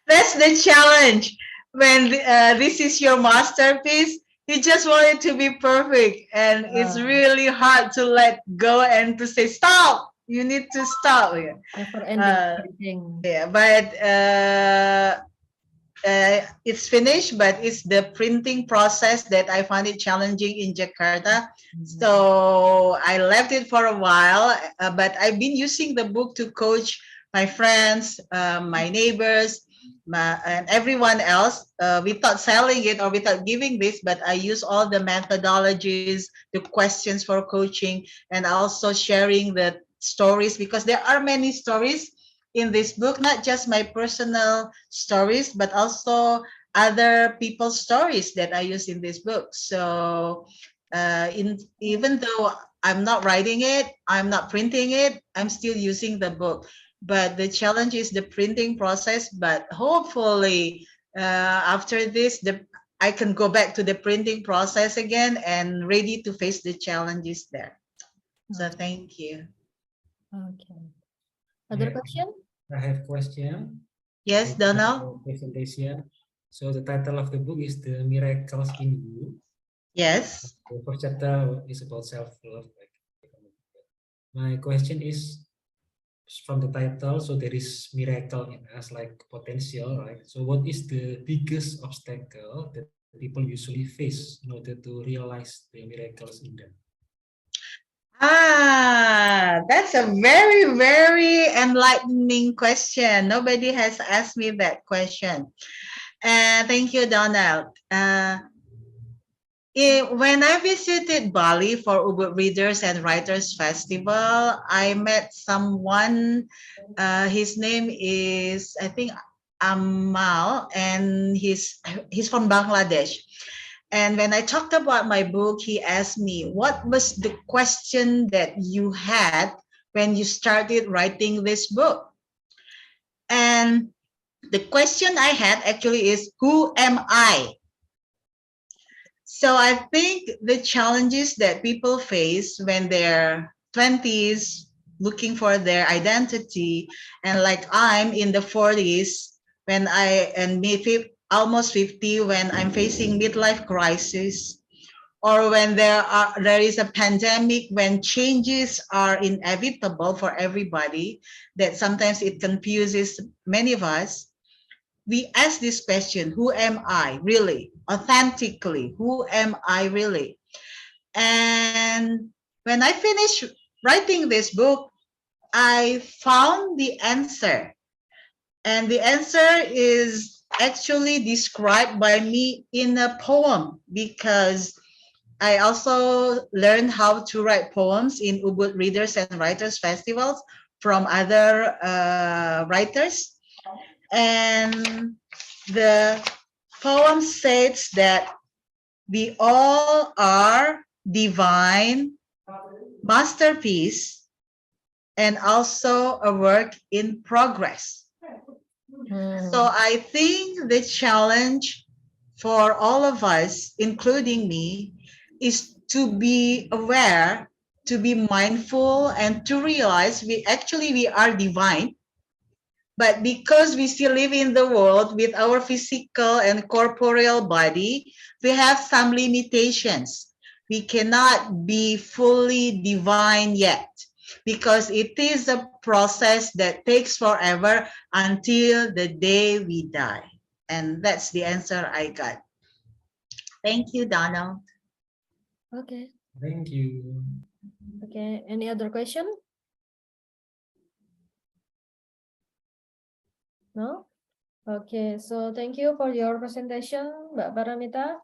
That's the challenge. When this is your masterpiece, you just want it to be perfect. And it's really hard to let go and to say, stop. You need to stop. Yeah. Never ending thing. Yeah, but it's finished, but it's the printing process that I found it challenging in Jakarta. So I left it for a while, but I've been using the book to coach my friends, my neighbors, and everyone else without selling it or without giving this, but I use all the methodologies, the questions for coaching, and also sharing the stories, because there are many stories in this book, not just my personal stories, but also other people's stories that I use in this book. So even though I'm not writing it, I'm not printing it, I'm still using the book. But the challenge is the printing process. But hopefully after this, I can go back to the printing process again and ready to face the challenges there. So thank you. Okay. Other question? I have question. Yes, Donald? Presentation. So the title of the book is The Miracles in You. Yes. The first chapter is about self-love. My question is, from the title, so there is miracle in us, like potential, right? So what is the biggest obstacle that people usually face in order to realize the miracles in them? That's a very, very enlightening question. Nobody has asked me that question. Thank you, Donald. When I visited Bali for Ubud Readers and Writers Festival, I met someone. His name is, I think, Amal, and he's from Bangladesh. And when I talked about my book, he asked me, what was the question that you had when you started writing this book? And the question I had actually is, who am I? So I think the challenges that people face when they're 20s, looking for their identity, and like I'm in the 40s, when almost 50, when I'm facing midlife crisis, or when there is a pandemic, when changes are inevitable for everybody, that sometimes it confuses many of us. We ask this question, who am I really? Authentically, who am I really? And when I finished writing this book, I found the answer. And the answer is actually described by me in a poem, because I also learned how to write poems in Ubud Readers and Writers Festivals from other writers. And the poem states that we all are divine masterpiece and also a work in progress. So I think the challenge for all of us, including me, is to be aware, to be mindful, and to realize we are divine. But because we still live in the world with our physical and corporeal body, we have some limitations. We cannot be fully divine yet because it is a process that takes forever until the day we die. And that's the answer I got. Thank you, Donald. Okay. Thank you. Okay. Any other question? No? Okay. So thank you for your presentation, Mbak Paramita.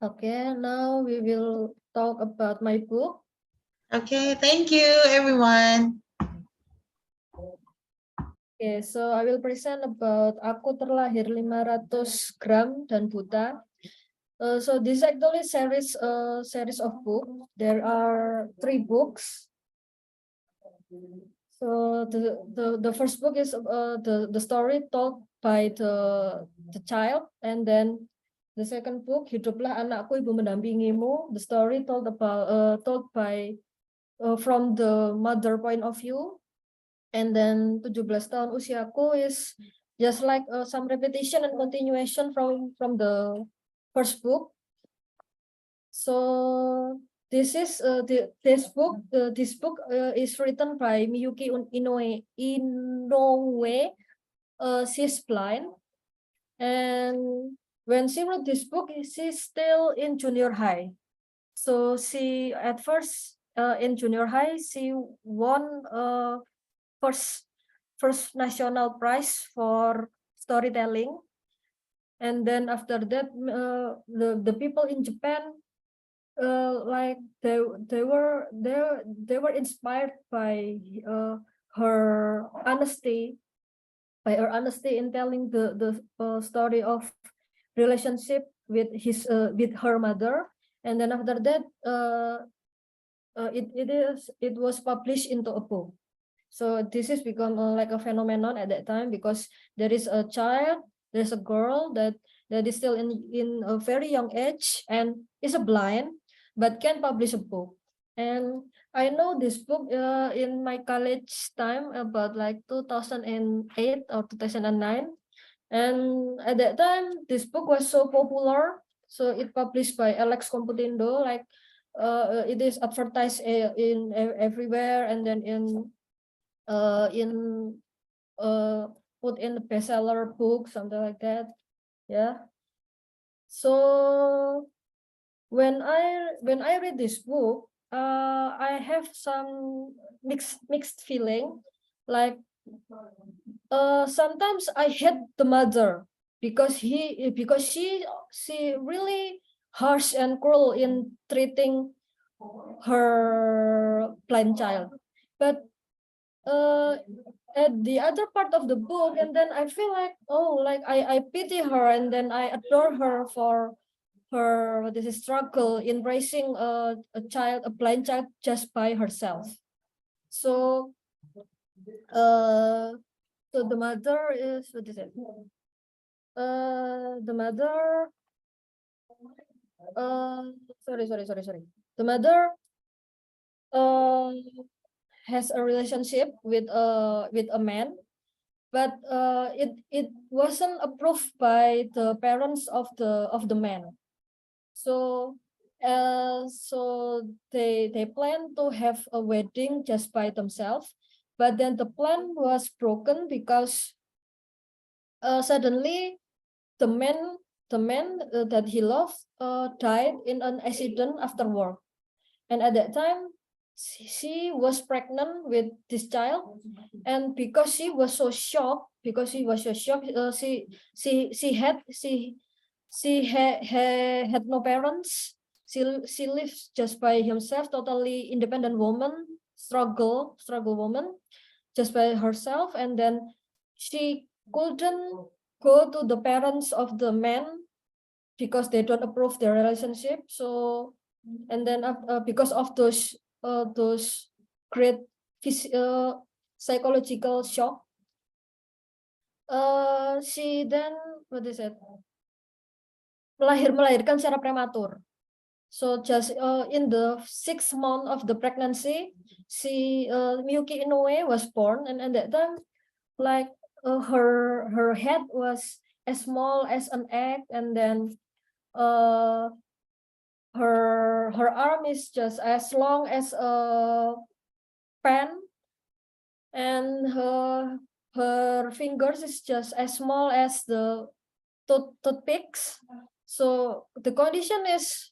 Okay. Now we will talk about my book. Okay, thank you, everyone. Okay, so I will present about Aku Terlahir 500 Gram dan Buta. So this actually series of books. There are 3 books. So the first book is the story told by the child, and then the second book Hiduplah Anakku Ibu Mendampingimu. The story told by from the mother point of view. And then 17 tahun usiaku is just like some repetition and continuation from the first book. So this is this book is written by Miyuki Inoue. She's blind, and when she wrote this book, she's still in junior high. So she at first in junior high she won first national prize for storytelling, and then after that the people in Japan like they were inspired by her honesty in telling the story of relationship with her mother. And then after that it was published into a book. So this has become like a phenomenon at that time, because there is a child, there's a girl that is still in a very young age and is a blind, but can publish a book. And I know this book in my college time, about like 2008 or 2009. And at that time, this book was so popular. So it published by Alex Computindo, like it is advertised in everywhere, and then put in the bestseller book, something like that. Yeah. So when I read this book, I have some mixed feeling. Like sometimes I hate the mother because she really harsh and cruel in treating her blind child. But at the other part of the book, and then I feel like, oh, like I pity her, and then I adore her for her this struggle in raising a blind child just by herself. So so the mother is, what is it? The mother sorry. The mother has a relationship with a man, but it wasn't approved by the parents of the man. So so they plan to have a wedding just by themselves, but then the plan was broken because suddenly the man that he loved died in an accident after work. And at that time she was pregnant with this child, and because she was so shocked, she had no parents. she lives just by himself, totally independent woman, struggle woman, just by herself, and then she couldn't go to the parents of the man because they don't approve their relationship. So, and then because of those great psychological shock, she then melahirkan secara prematur. So just in the 6th month of the pregnancy, Miyuki Inoue was born, and at that time, like her head was as small as an egg, and then her arm is just as long as a pen, and her fingers is just as small as the toothpicks. So the condition is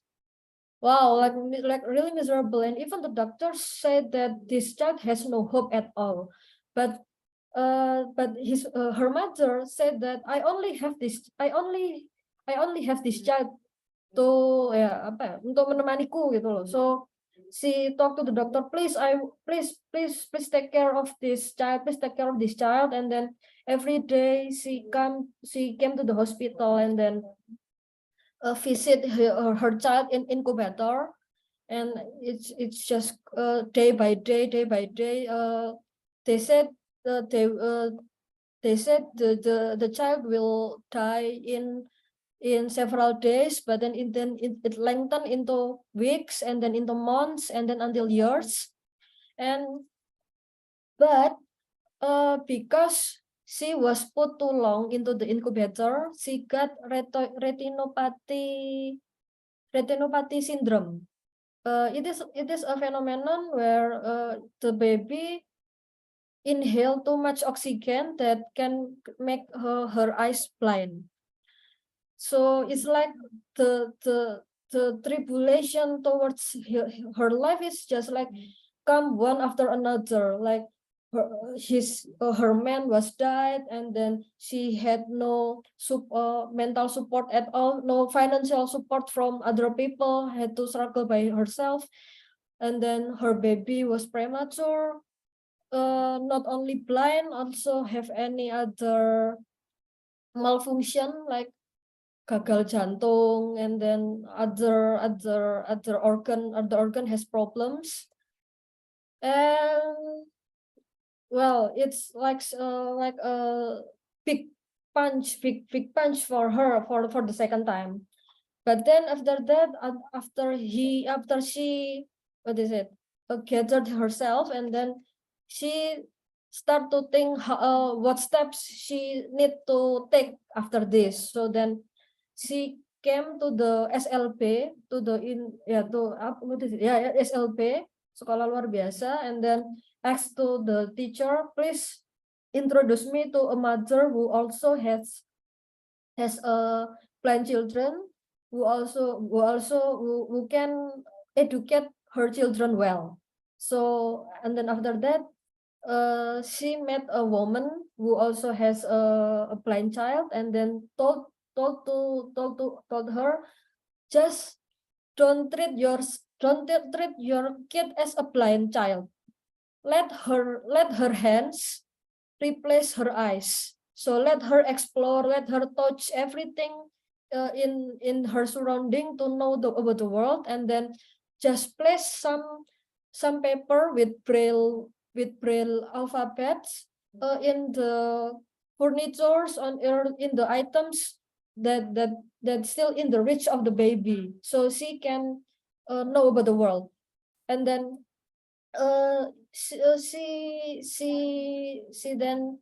wow, like really miserable, and even the doctors said that this child has no hope at all. But her mother said that I only have this child to untuk menemaniku gitu loh. So she talked to the doctor, please take care of this child, and then every day she came to the hospital, and then visit her child in incubator, and it's just day by day. They said the child will die in several days, but then it lengthened into weeks, and then into months, and then until years. But because she was put too long into the incubator, she got retinopathy syndrome. It is a phenomenon where the baby inhale too much oxygen that can make her eyes blind. So it's like the tribulation towards her life is just like come one after another. Like her man was died, and then she had no mental support at all, no financial support from other people, had to struggle by herself, and then her baby was premature, not only blind, also have any other malfunction like gagal jantung, and then other organ has problems. And well, it's like a big punch for her for the second time. But then after that, after she gathered herself, and then she start to think what steps she need to take after this. So then she came to the SLP, SLP, sekolah luar biasa, and then asked to the teacher, please introduce me to a mother who also has blind children, who can educate her children well. So, and then after that, she met a woman who also has a blind child, and then told her, just don't treat your kid as a blind child. Let her hands replace her eyes. So let her explore, let her touch everything in her surrounding to know about the world, and then just place some paper with braille alphabets in the furnitures in the items that still in the reach of the baby, so she can know about the world. And then she then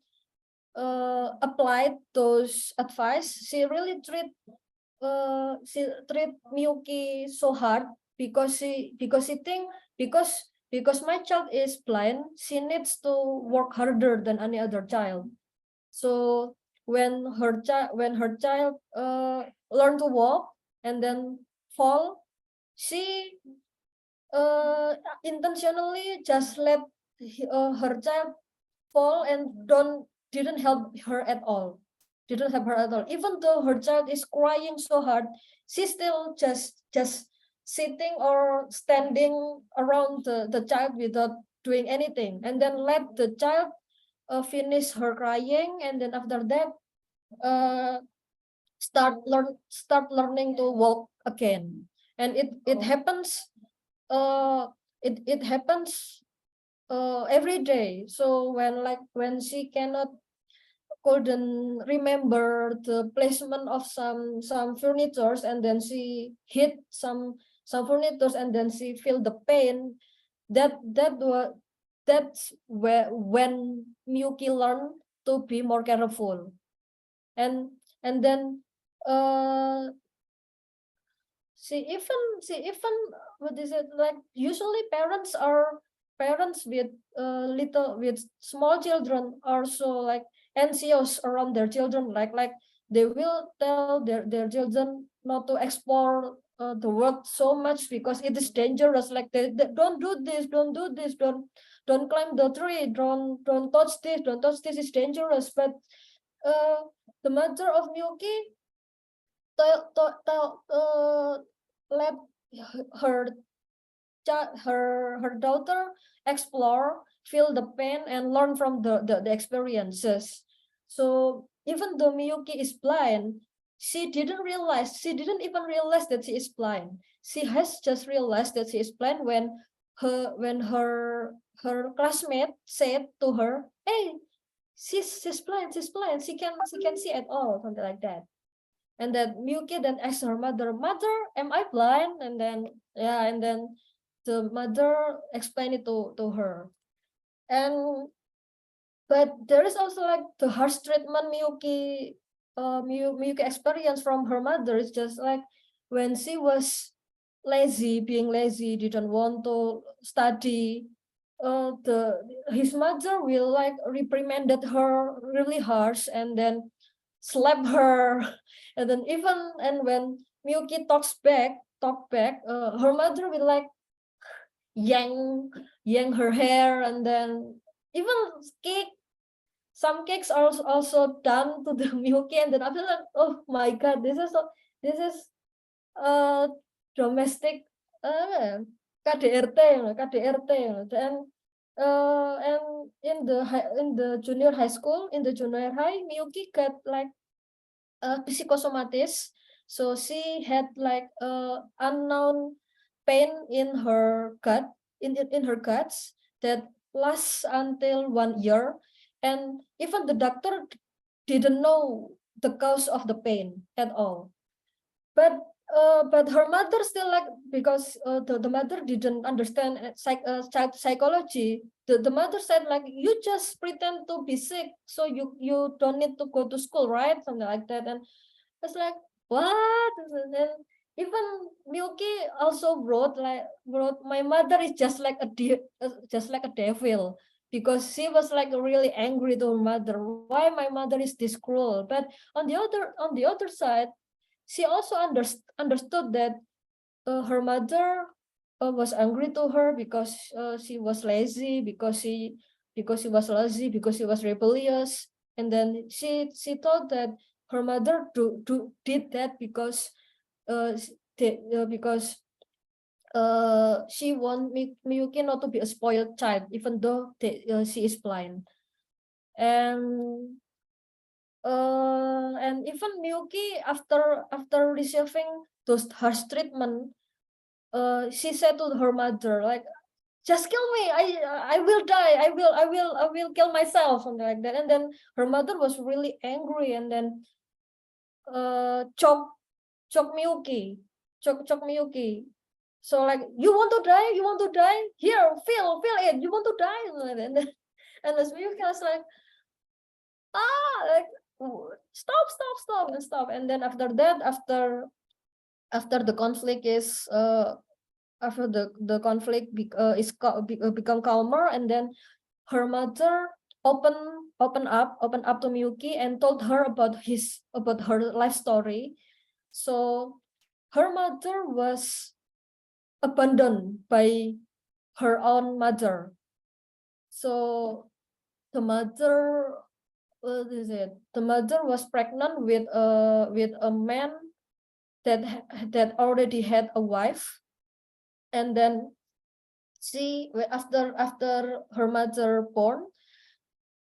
applied those advice. She really treat Miyuki so hard because she think because my child is blind, she needs to work harder than any other child. So when her child learn to walk and then fall, she intentionally just let her child fall and didn't help her at all. Even though her child is crying so hard, she still just sitting or standing around the child without doing anything, and then let the child finish her crying, and then after that start learning to walk again. And it happens it happens every day. So when she couldn't remember the placement of some furnitures, and then she hit some furnitures, and then she feel the pain. That's where when Miyuki learned to be more careful. And then she even what is it, like usually parents with small children are so like anxious around their children, like they will tell their children not to explore the world so much because it is dangerous, like they don't do this, don't climb the tree, don't touch this, is dangerous. But the mother of Miyuki let her daughter explore, feel the pain, and learn from the experiences. So even though Miyuki is blind, she didn't even realize that she is blind. She has just realized that she is blind when her classmate said to her, "Hey, she's blind. She can see at all," something like that. And then Miyuki then asked her mother, "Mother, am I blind?" And then the mother explained it to her. And but there is also like the harsh treatment Miyuki experienced from her mother. Is just like when she was being lazy, didn't want to study. His mother will like reprimanded her really harsh, and then slap her. And then when Miyuki talks back, her mother will like yank her hair, and then even some cakes are also done to the Miyuki. And then after that, oh my god, this is domestic KDRT. And in the junior high school, in the junior high, Miyuki got like psychosomatis. So she had like unknown pain in her gut, in her guts, that lasts until 1 year, and even the doctor didn't know the cause of the pain at all. But her mother still like, because the mother didn't understand child psychology. The mother said like, you just pretend to be sick, so you don't need to go to school, right? Something like that. And it's like, what? And even Miyuki also wrote, my mother is just like a devil, because she was like really angry to her mother. Why my mother is this cruel? But on the other side, she also understood that her mother was angry to her because she was lazy, because she was rebellious. And then she thought that her mother did that because she want Miyuki not to be a spoiled child, even though she is blind. And even Miyuki, after receiving those harsh treatment, she said to her mother like, just kill me, I will die, I will kill myself, something like that. And then her mother was really angry, and then choke Miyuki. So like, you want to die, here, feel it, you want to die. And then Miyuki was like, like, stop. And then after that, after the conflict is become calmer, and then her mother open up to Miyuki and told her about her life story. So her mother was abandoned by her own mother. So the mother, what is it? The mother was pregnant with a man that already had a wife, and then after her mother born,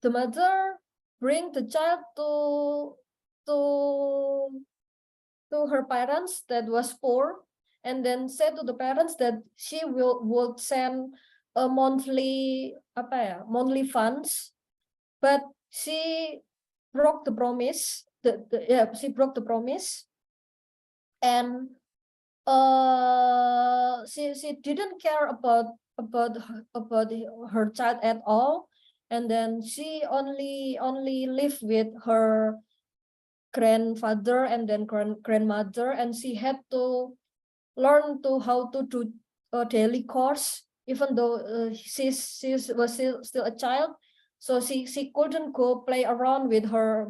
the mother bring the child to her parents that was poor, and then said to the parents that she would send a monthly funds, but she broke the promise. She broke the promise, and she didn't care about her child at all, and then she only lived with her grandfather and then grandmother, and she had to learn how to do a daily course, even though she was still a child. So she couldn't go play around with her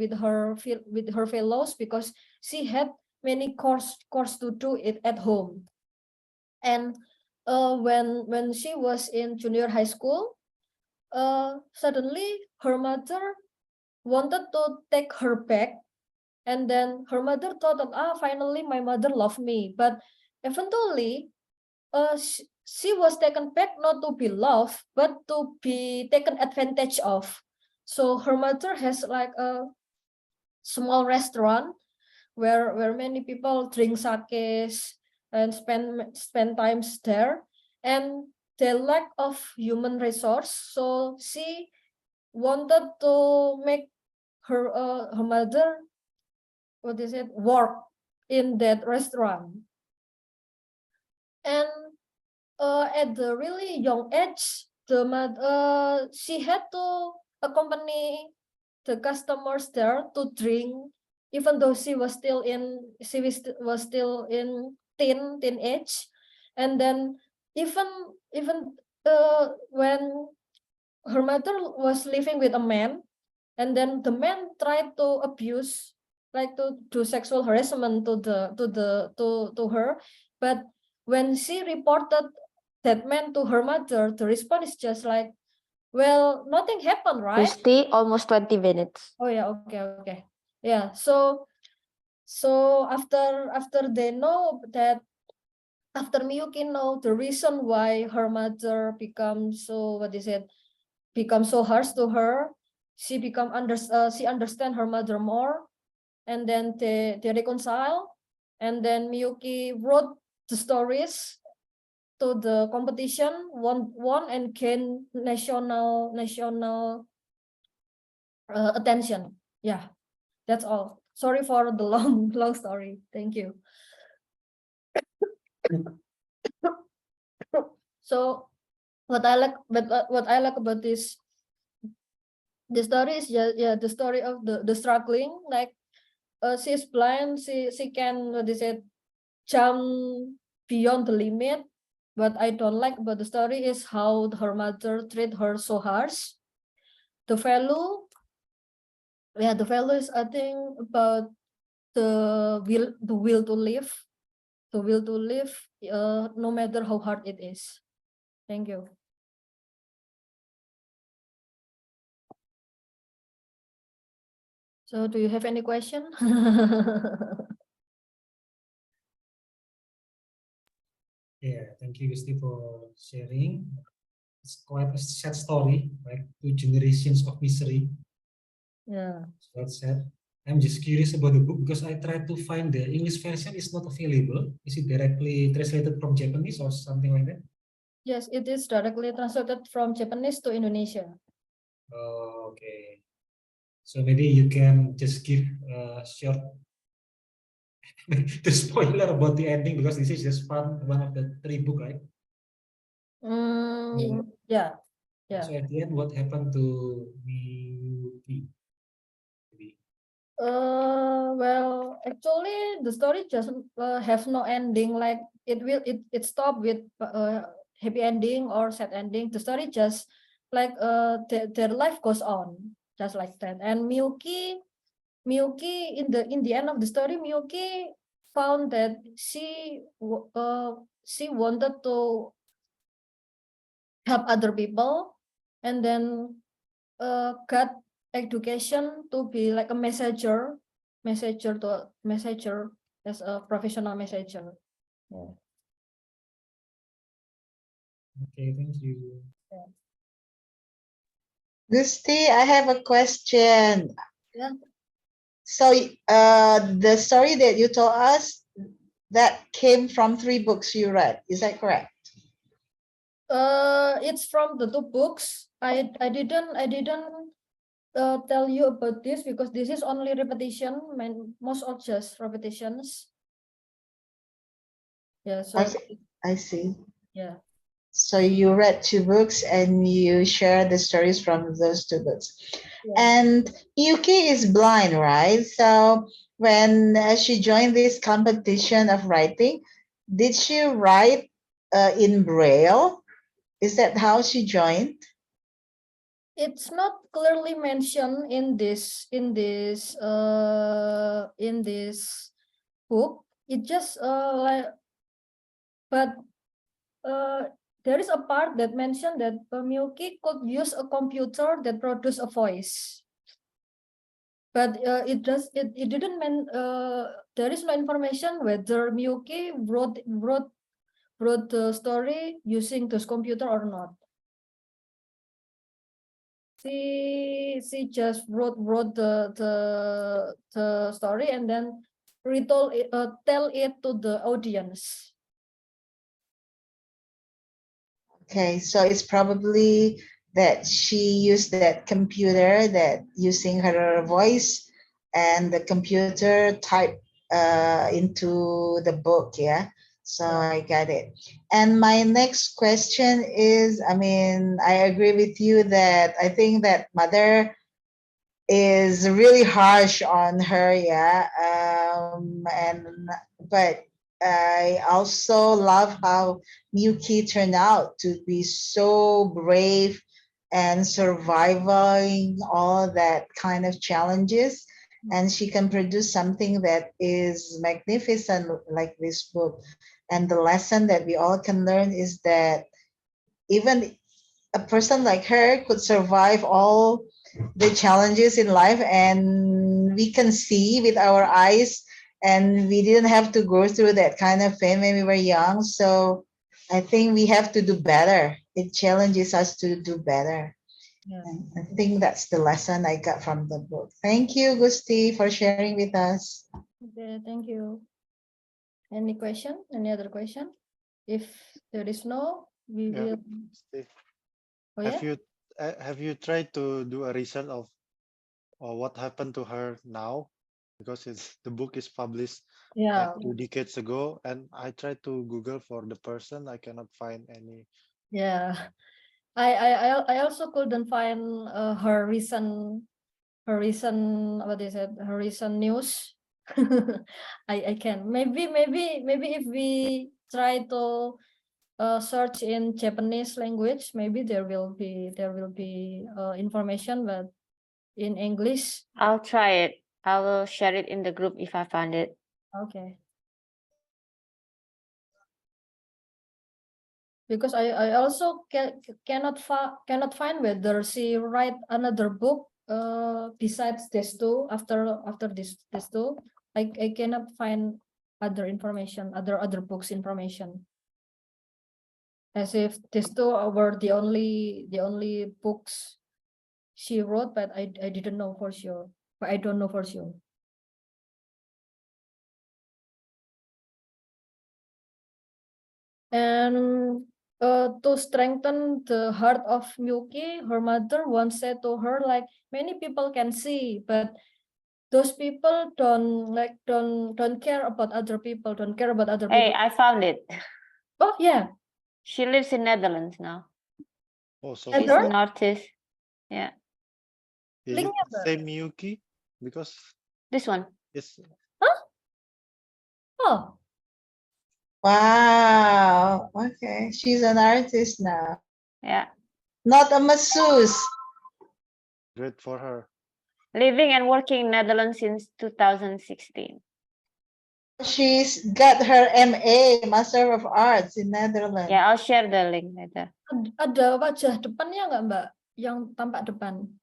fellows, because she had many course to do it at home. And when she was in junior high school, suddenly her mother wanted to take her back, and then her mother thought that finally my mother loved me, but eventually she was taken back not to be loved but to be taken advantage of. So her mother has like a small restaurant where many people drink sakes and spend times there, and the lack of human resource, so she wanted to make her mother work in that restaurant. And at the really young age, she had to accompany the customers there to drink, even though she was still in teenage. And then even when her mother was living with a man, and then the man tried to abuse, like to do sexual harassment to her, but when she reported that man to her mother, the response is just like, well, nothing happened, right? Christy, almost 20 minutes. Oh yeah, okay. Yeah, so after they know that, after Miyuki know the reason why her mother becomes so harsh to her, she understand her mother more, and then they reconcile, and then Miyuki wrote the stories to the competition, won and gain national attention. Yeah, that's all. Sorry for the long story. Thank you. So what I like about this story is the story of the struggling, like she's blind, she can jump beyond the limit. What I don't like about the story is how her mother treat her so harsh. The value is, I think, about the will to live, no matter how hard it is. Thank you. So do you have any question? Yeah, thank you, Gusti, for sharing. It's quite a sad story, like 2 generations of misery. Yeah. It's quite sad. I'm just curious about the book because I tried to find the English version is not available. Is it directly translated from Japanese or something like that? Yes, it is directly translated from Japanese to Indonesia. Oh, okay. So maybe you can just give a short the spoiler about the ending, because this is just one of the 3 books, right? Yeah. So at the end, what happened to Miyuki? Well, actually, the story just have no ending. Like it stop with happy ending or sad ending. The story just like their life goes on just like that. And Miyuki in the end of the story, Miyuki found that she wanted to help other people, and then got education to be like a messenger as a professional messenger. Yeah. Okay, thank you. Gusti, I have a question. Yeah. So, the story that you told us, that came from 3 books you read, is that correct? It's from the 2 books. I didn't tell you about this because this is only repetition, most of just repetitions. Yeah, so I see. yeah. So you read 2 books and you share the stories from those 2 books. Yeah. And Yuki is blind, right? So when she joined this competition of writing, did she write in Braille? Is that how she joined? It's not clearly mentioned in this book. It just but there is a part that mentioned that Miyuki could use a computer that produce a voice. But it didn't there is no information whether Miyuki wrote the story using this computer or not. She just wrote the story and then tell it to the audience. Okay, so it's probably that she used that computer that using her voice and the computer type into the book, yeah? So Yeah. I got it. And my next question is, I mean, I agree with you that I think that mother is really harsh on her, yeah. But I also love how Miyuki turned out to be so brave and surviving all that kind of challenges. And she can produce something that is magnificent like this book. And the lesson that we all can learn is that even a person like her could survive all the challenges in life, and we can see with our eyes, and we didn't have to go through that kind of pain when we were young. So I think we have to do better. It challenges us to do better. Yeah. And I think that's the lesson I got from the book. Thank you, Gusti, for sharing with us. Okay, thank you. Any question? Any other question? If there is no, we Yeah. will. Steve, Oh yeah. have you tried to do a research of what happened to her now? Because the book is published Yeah. like 2 decades ago, and I tried to Google for the person. I cannot find any. Yeah. I also couldn't find her recent what is it, her recent news. I can maybe if we try to search in Japanese language, maybe there will be information, but in English. I'll try it. I will share it in the group if I find it. Okay. Because I also cannot find whether she write another book besides this two, after this two. I cannot find other information, other books information, as if these two were the only books she wrote, but I didn't know for sure. But I don't know for sure. And to strengthen the heart of Miyuki, her mother once said to her, like, many people can see, but those people don't care about other people, don't care about other Hey, people. I found it. Oh yeah. She lives in Netherlands now. Oh, so She's Heather? an artist. Yeah, is Link it Heather. same Miyuki? Because this one. it's Oh, Wow. Okay. She's an artist now, Yeah, not a masseuse. great for her. living and working in Netherlands since 2016. She's got her MA, Master of Arts in Netherlands. Yeah, I'll share the link later. ada wajah depannya nggak, Mbak? Yang tampak depan.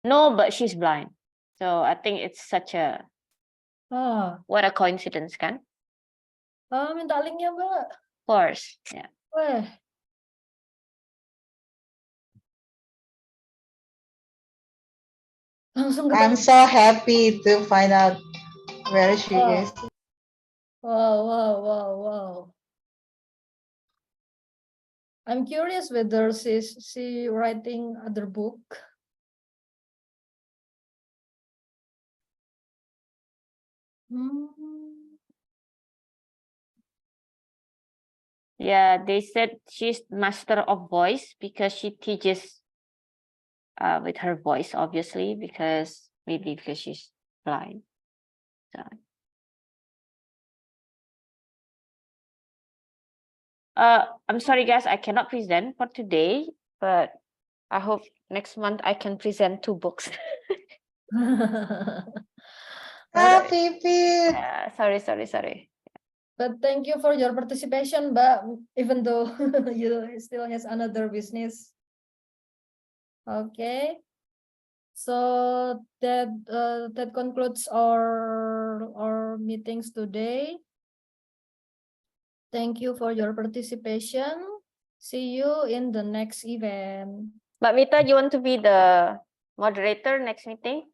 No, but she's blind. So I think it's such a, Oh, what a coincidence, kan? Minta linknya, Mbak. Of course. Yeah. Weh. Langsung I'm ketemu. so happy to find out where she Wow. is. Wow. I'm curious whether she writing other book. Yeah, they said she's master of voice because she teaches with her voice, obviously, because maybe because she's blind. So. I'm sorry, guys, I cannot present for today, but I hope next month I can present 2 books. Ah, Okay. Pipit. Sorry. But thank you for your participation, Mbak, even though you still has another business. Okay. So that concludes our meetings today. Thank you for your participation. See you in the next event. Mbak Mita, you want to be the moderator next meeting?